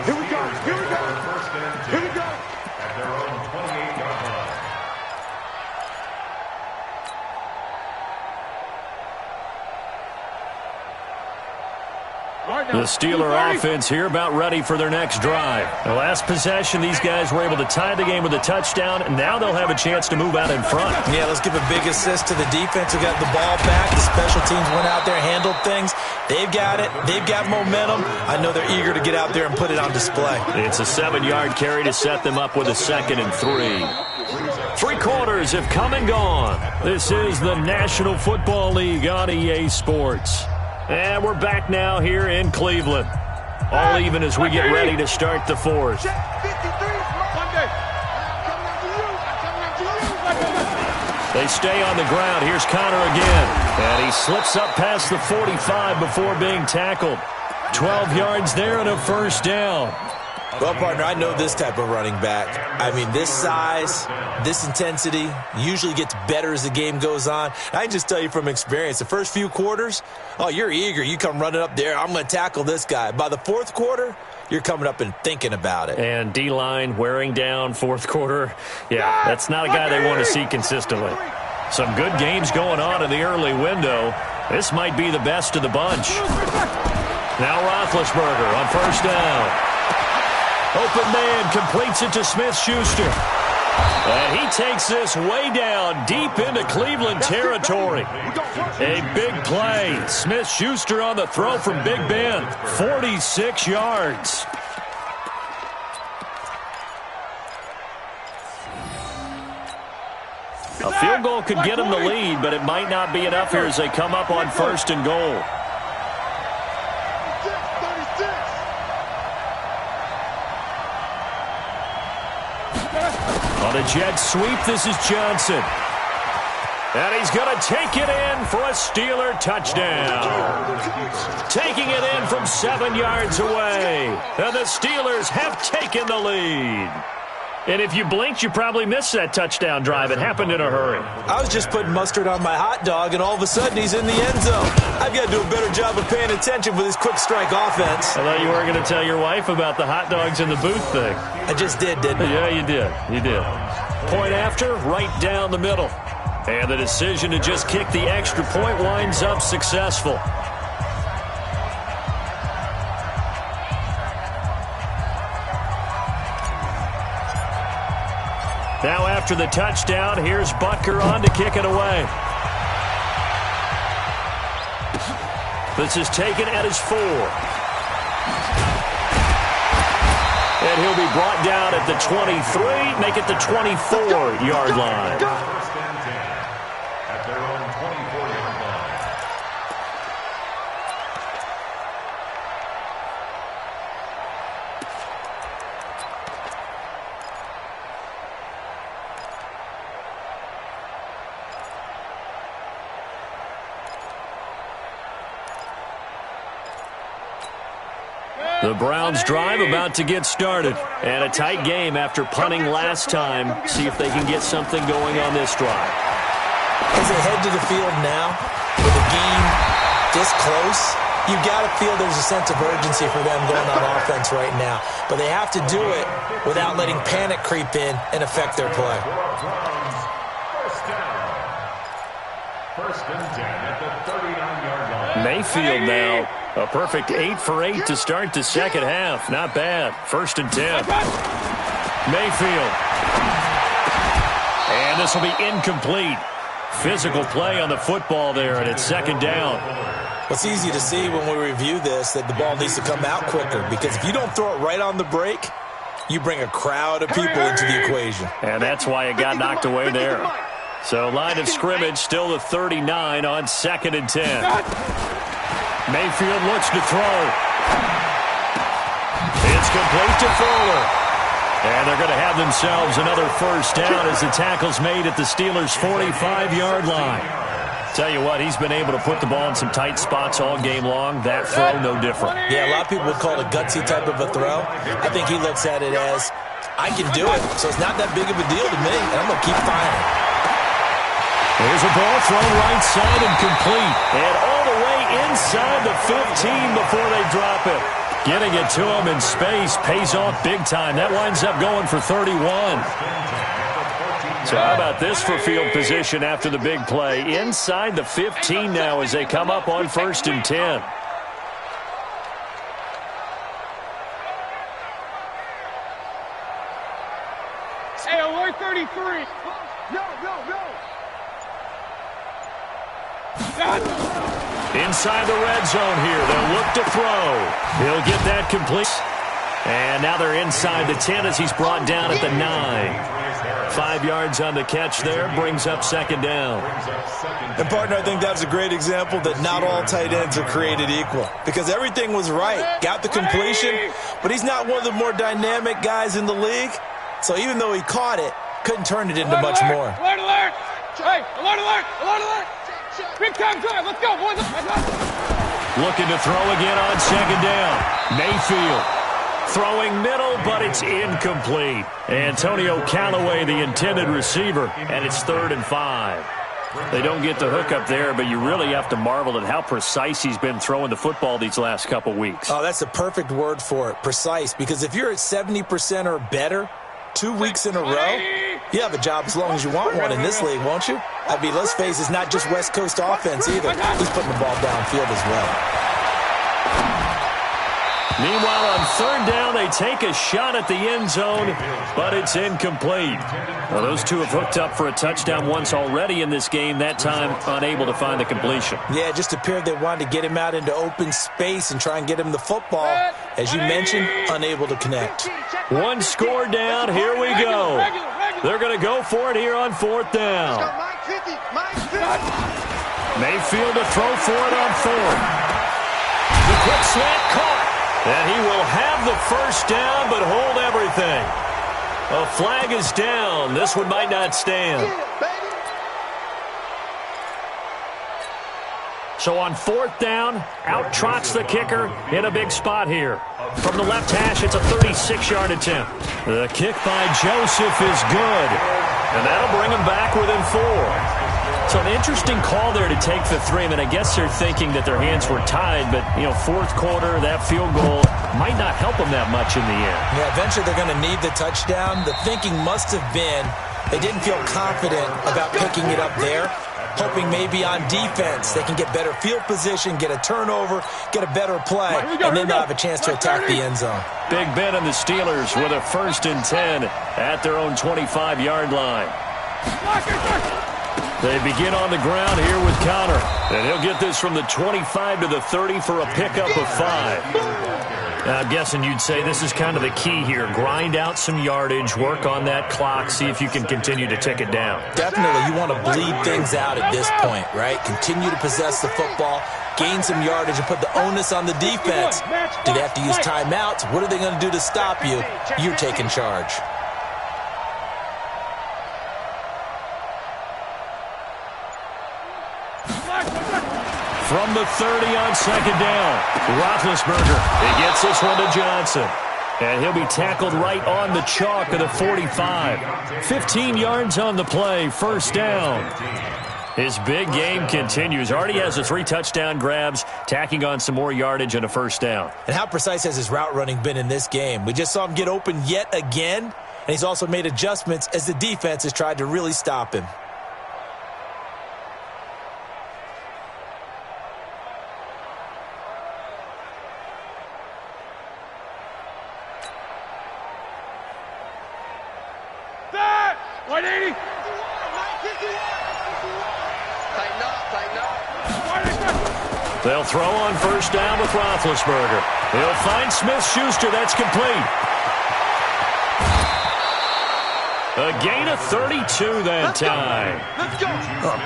Here we go. Here we go. Here we go. At their own 28-yard line. The Steeler offense here about ready for their next drive. The last possession, these guys were able to tie the game with a touchdown, and now they'll have a chance to move out in front. Yeah, let's give a big assist to the defense who got the ball back. The special teams went out there, handled things. They've got it. They've got momentum. I know they're eager to get out there and put it on display. It's a 7-yard carry to set them up with a 2nd and 3. 3 quarters have come and gone. This is the National Football League on EA Sports. And we're back now here in Cleveland. All even as we get ready to start the 4th. They stay on the ground. Here's Connor again. And he slips up past the 45 before being tackled. 12 yards there and a first down. Well, partner, I know this type of running back. I mean, this size, this intensity usually gets better as the game goes on. I can just tell you from experience, the first few quarters, oh, you're eager. You come running up there, I'm going to tackle this guy. By the 4th quarter, you're coming up and thinking about it. And D-line wearing down 4th quarter. Yeah, that's not a guy they want to see consistently. Some good games going on in the early window. This might be the best of the bunch. Now Roethlisberger on first down. Open man completes it to Smith-Schuster. And he takes this way down deep into Cleveland territory. A big play. Smith-Schuster on the throw from Big Ben. 46 yards. A field goal could get them the lead, but it might not be enough here as they come up on 1st and goal. On a jet sweep, this is Johnson. And he's going to take it in for a Steeler touchdown. Taking it in from 7 yards away. And the Steelers have taken the lead. And if you blinked, you probably missed that touchdown drive. It happened in a hurry. I was just putting mustard on my hot dog, and all of a sudden he's in the end zone. I've got to do a better job of paying attention for this quick strike offense. I thought you were going to tell your wife about the hot dogs in the booth thing. I just did, didn't I? Yeah, you did. You did. Point after, right down the middle. And the decision to just kick the extra point winds up successful. Now after the touchdown, here's Butker on to kick it away. This is taken at his 4. And he'll be brought down at the 23, make it the 24-yard line. First and 10 at their own 24-yard line. The Browns drive about to get started. And a tight game after punting last time. See if they can get something going on this drive. As they head to the field now, with the game this close, you've got to feel there's a sense of urgency for them going on offense right now. But they have to do it without letting panic creep in and affect their play. First down. First and 10 at the 39-yard line. Mayfield now. A perfect 8 for 8 to start the second half. Not bad. First and 10. Mayfield. And this will be incomplete. Physical play on the football there, and it's second down. It's easy to see when we review this that the ball needs to come out quicker, because if you don't throw it right on the break, you bring a crowd of people into the equation. And that's why it got knocked away there. So line of scrimmage still the 39 on second and 10. Mayfield looks to throw. It's complete to Fuller. And they're going to have themselves another first down as the tackle's made at the Steelers' 45-yard line. Tell you what, he's been able to put the ball in some tight spots all game long. That throw, no different. Yeah, a lot of people would call it a gutsy type of a throw. I think he looks at it as, I can do it, so it's not that big of a deal to me, and I'm going to keep firing. Here's a ball thrown right side and complete. And all the way inside the 15 before they drop it. Getting it to him in space pays off big time. That winds up going for 31. So how about this for field position after the big play? Inside the 15 now as they come up on 1st and 10. Hey, alert 33. Yo. Inside the red zone here. They'll look to throw. He'll get that complete. And now they're inside the 10 as he's brought down at the 9. 5 yards on the catch there. Brings up 2nd down. And, partner, I think that's a great example that not all tight ends are created equal. Because everything was right. Got the completion. But he's not one of the more dynamic guys in the league. So even though he caught it, couldn't turn it into much more. Alert, alert. Hey, alert. Big time drive. Let's go, boys. Looking to throw again on 2nd down. Mayfield throwing middle, but it's incomplete. Antonio Callaway, the intended receiver, and it's 3rd and 5. They don't get the hook up there, but you really have to marvel at how precise he's been throwing the football these last couple weeks. Oh, that's a perfect word for it, precise, because if you're at 70% or better 2 weeks in a row, you have a job as long as you want one in this league, won't you? I mean, let's face it, it's not just West Coast offense either. He's putting the ball downfield as well. Meanwhile, on 3rd down, they take a shot at the end zone, but it's incomplete. Well, those two have hooked up for a touchdown once already in this game, that time unable to find the completion. Yeah, it just appeared they wanted to get him out into open space and try and get him the football. As you mentioned, unable to connect. One score down, here we go. They're going to go for it here on 4th down. Mayfield to throw for it on 4th. The quick slant caught. And he will have the first down, but hold everything. A flag is down. This one might not stand. So on 4th down, out trots the kicker in a big spot here. From the left hash, it's a 36-yard attempt. The kick by Joseph is good. And that'll bring him back within 4. So an interesting call there to take the 3. I mean, I guess they're thinking that their hands were tied, but, 4th quarter, that field goal might not help them that much in the end. Yeah, eventually they're going to need the touchdown. The thinking must have been they didn't feel confident about picking it up there, hoping maybe on defense they can get better field position, get a turnover, get a better play, and then they'll have a chance to attack the end zone. Big Ben and the Steelers with a 1st and 10 at their own 25-yard line. They begin on the ground here with Connor. And he'll get this from the 25 to the 30 for a pickup of 5. Now, I'm guessing you'd say this is kind of the key here. Grind out some yardage, work on that clock, see if you can continue to tick it down. Definitely, you want to bleed things out at this point, right? Continue to possess the football, gain some yardage, and put the onus on the defense. Do they have to use timeouts? What are they going to do to stop you? You're taking charge. From the 30 on 2nd down, Roethlisberger. He gets this one to Johnson. And he'll be tackled right on the chalk of the 45. 15 yards on the play, 1st down. His big game continues. Already has the 3 touchdown grabs, tacking on some more yardage and a 1st down. And how precise has his route running been in this game? We just saw him get open yet again, and he's also made adjustments as the defense has tried to really stop him. They'll throw on 1st down with Roethlisberger. He'll find Smith-Schuster. That's complete. A gain of 32 that time.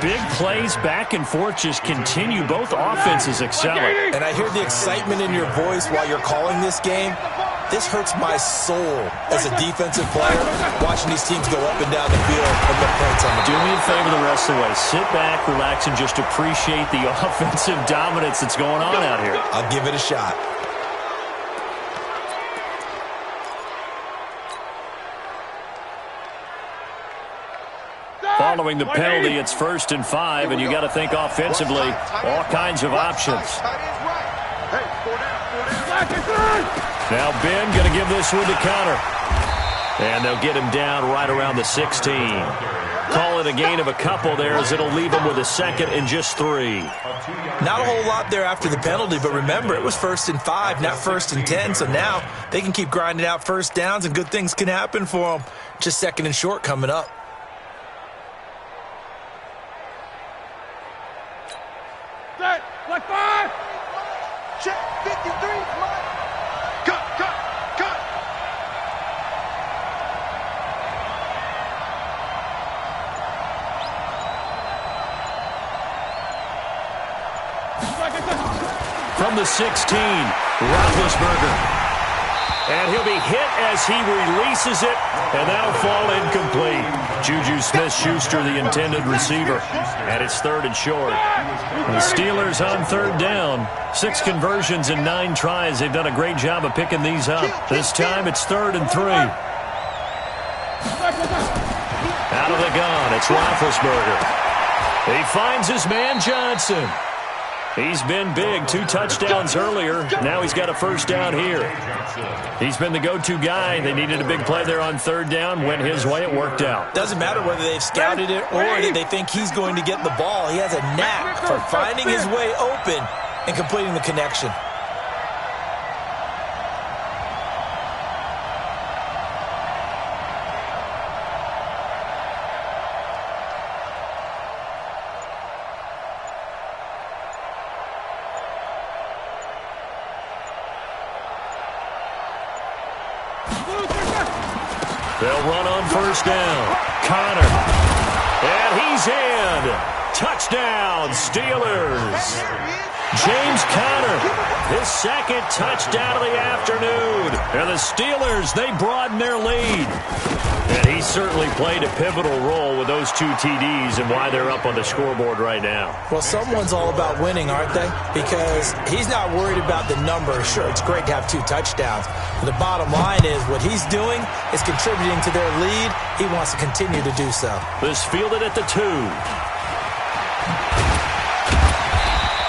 Big plays back and forth just continue. Both offenses excelling. And I hear the excitement in your voice while you're calling this game. This hurts my soul as a defensive player, watching these teams go up and down the field and put points on the board. Do me a favor the rest of the way. Sit back, relax, and just appreciate the offensive dominance that's going on out here. I'll give it a shot. Following the penalty, it's 1st and 5, and you got to think offensively, all kinds of options. Now Ben going to give this one to Connor. And they'll get him down right around the 16. Call it a gain of a couple there as it'll leave him with a 2nd and just 3. Not a whole lot there after the penalty, but remember, it was 1st and 5, not 1st and 10, so now they can keep grinding out first downs and good things can happen for them. Just 2nd and short coming up. Like 5. Check 53. Cut. From the 16, Roethlisberger. And he'll be hit as he releases it, and that'll fall incomplete. Juju Smith-Schuster, the intended receiver. And it's 3rd and short. The Steelers on 3rd down. 6 conversions in 9 tries. They've done a great job of picking these up. This time it's 3rd and 3. Out of the gun, it's Roethlisberger. He finds his man Johnson. He's been big, 2 touchdowns earlier. Now he's got a 1st down here. He's been the go-to guy. They needed a big play there on 3rd down. Went his way. It worked out. Doesn't matter whether they've scouted it or that they think he's going to get the ball. He has a knack for finding his way open and completing the connection. They'll run on 1st down. Connor. And he's in. Touchdown, Steelers. James Conner, his 2nd touchdown of the afternoon. And the Steelers, they broaden their lead. And he certainly played a pivotal role with those 2 TDs and why they're up on the scoreboard right now. Well, someone's all about winning, aren't they? Because he's not worried about the number. Sure, it's great to have 2 touchdowns. But the bottom line is what he's doing is contributing to their lead. He wants to continue to do so. This fielded at the 2.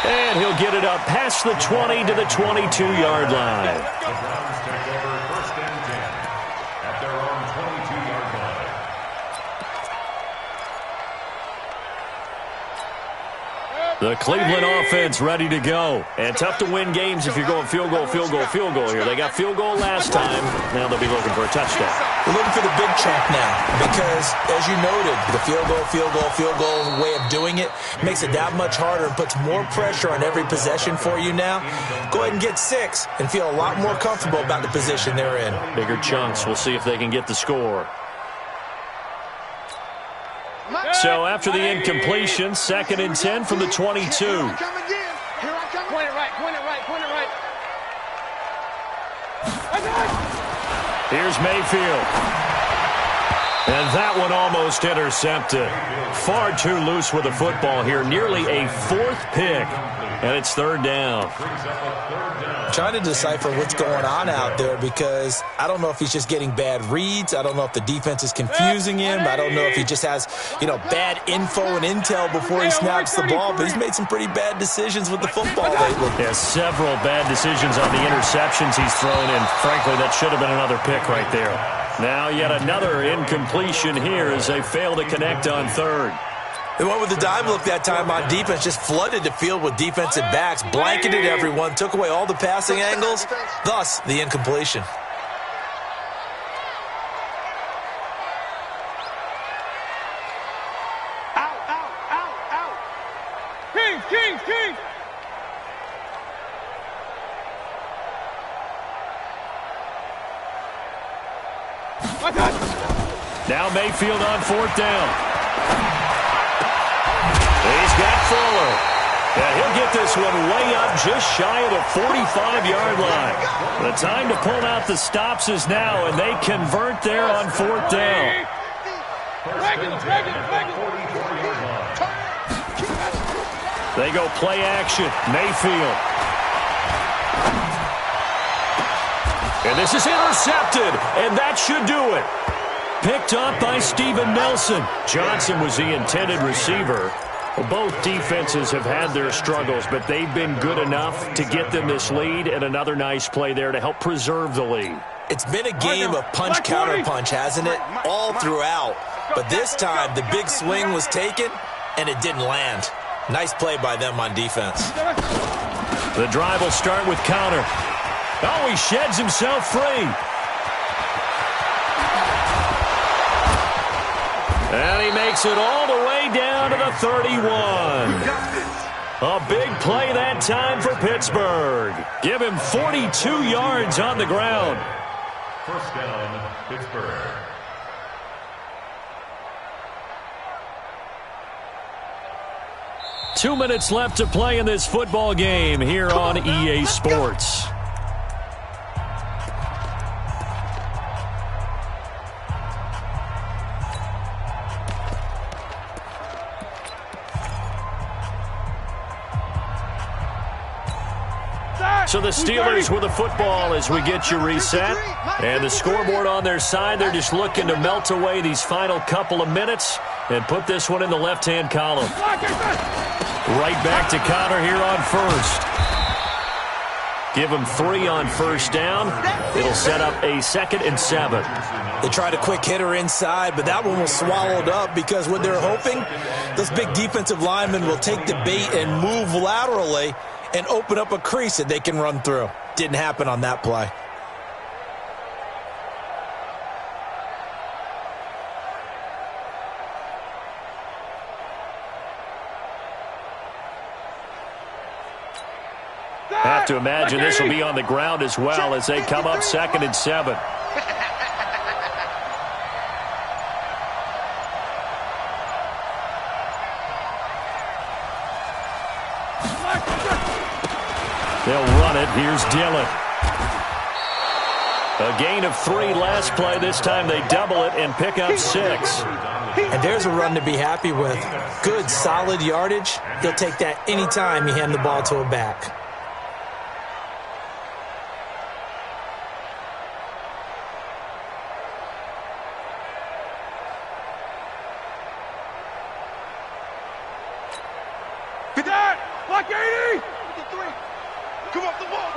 And he'll get it up past the 20 to the 22-yard line. The Browns take over 1st and 10 at their own 22-yard line. The Cleveland offense ready to go. And tough to win games if you're going field goal here. They got field goal last time. Now they'll be looking for a touchdown. We're looking for the big chunk now because, as you noted, the field goal way of doing it makes it that much harder and puts more pressure on every possession for you now. Go ahead and get 6 and feel a lot more comfortable about the position they're in. Bigger chunks. We'll see if they can get the score. So after the incompletion, 2nd and 10 from the 22. Here I come again. Point it right. Here's Mayfield. And that one almost intercepted. Far too loose with the football here. Nearly a 4th pick. And it's 3rd down. I'm trying to decipher what's going on out there because I don't know if he's just getting bad reads. I don't know if the defense is confusing him. I don't know if he just has, bad info and intel before he snaps the ball. But he's made some pretty bad decisions with the football lately. Yeah, several bad decisions on the interceptions he's thrown in. Frankly, that should have been another pick right there. Now yet another incompletion here as they fail to connect on 3rd. They went with the dime look that time on defense, just flooded the field with defensive backs, blanketed everyone, took away all the passing angles, thus the incompletion. Out. Kings. Now Mayfield on 4th down. He's got Fuller. And he'll get this one way up just shy of the 45-yard line. The time to pull out the stops is now, and they convert there on 4th down. They go play action. Mayfield. And this is intercepted, and that should do it. Picked up by Steven Nelson. Johnson was the intended receiver. Both defenses have had their struggles, but they've been good enough to get them this lead, and another nice play there to help preserve the lead. It's been a game of punch-counter-punch, hasn't it? All throughout. But this time, the big swing was taken, and it didn't land. Nice play by them on defense. The drive will start with Conner. Oh, he sheds himself free. And he makes it all the way down to the 31. A big play that time for Pittsburgh. Give him 42 yards on the ground. First down, Pittsburgh. Two minutes left to play in this football game here on EA Sports. So the Steelers with the football as we get you reset. And the scoreboard on their side, they're just looking to melt away these final couple of minutes and put this one in the left-hand column. Right back to Conner here on first. Give him 3 on first down. It'll set up a 2nd and 7. They tried a quick hitter inside, but that one was swallowed up because what they're hoping, those big defensive linemen will take the bait and move laterally and open up a crease that they can run through. Didn't happen on that play. Have to imagine this will be on the ground as well as they come up 2nd and 7. They'll run it. Here's Dillon. A gain of 3 last play. This time they double it and pick up 6. And there's a run to be happy with. Good, solid yardage. He'll take that anytime you hand the ball to a back. Block 80! 53. Come off the ball.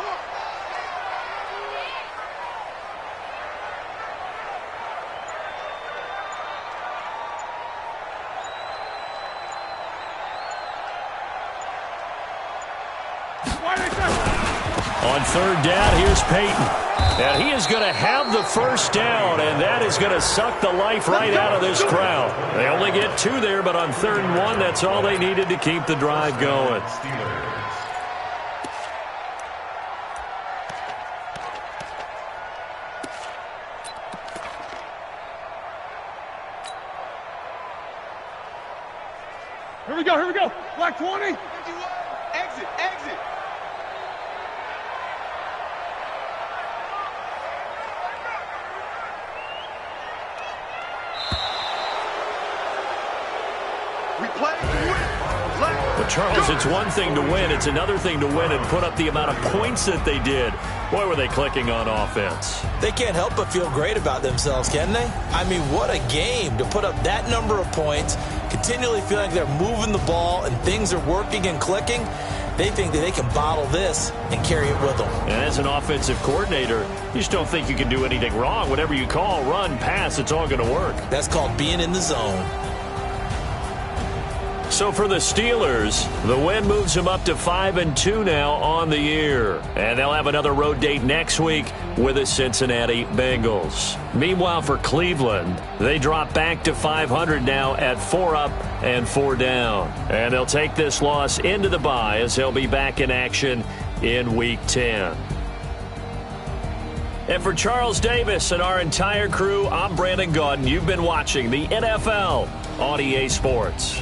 On 3rd down, here's Peyton. And he is going to have the first down, and that is going to suck the life right out of this crowd. They only get 2 there, but on 3rd and 1, that's all they needed to keep the drive going. Here we go. Black 20. Exit. But Charles, it's one thing to win. It's another thing to win and put up the amount of points that they did. Boy, were they clicking on offense. They can't help but feel great about themselves, can they? I mean, what a game to put up that number of points, continually feeling like they're moving the ball and things are working and clicking. They think that they can bottle this and carry it with them. And as an offensive coordinator, you just don't think you can do anything wrong. Whatever you call, run, pass, it's all going to work. That's called being in the zone. So for the Steelers, the win moves them up to 5-2 now on the year. And they'll have another road date next week with the Cincinnati Bengals. Meanwhile, for Cleveland, they drop back to 500 now at 4 up and 4 down. And they'll take this loss into the bye as they'll be back in action in Week 10. And for Charles Davis and our entire crew, I'm Brandon Gaudin. You've been watching the NFL on EA Sports.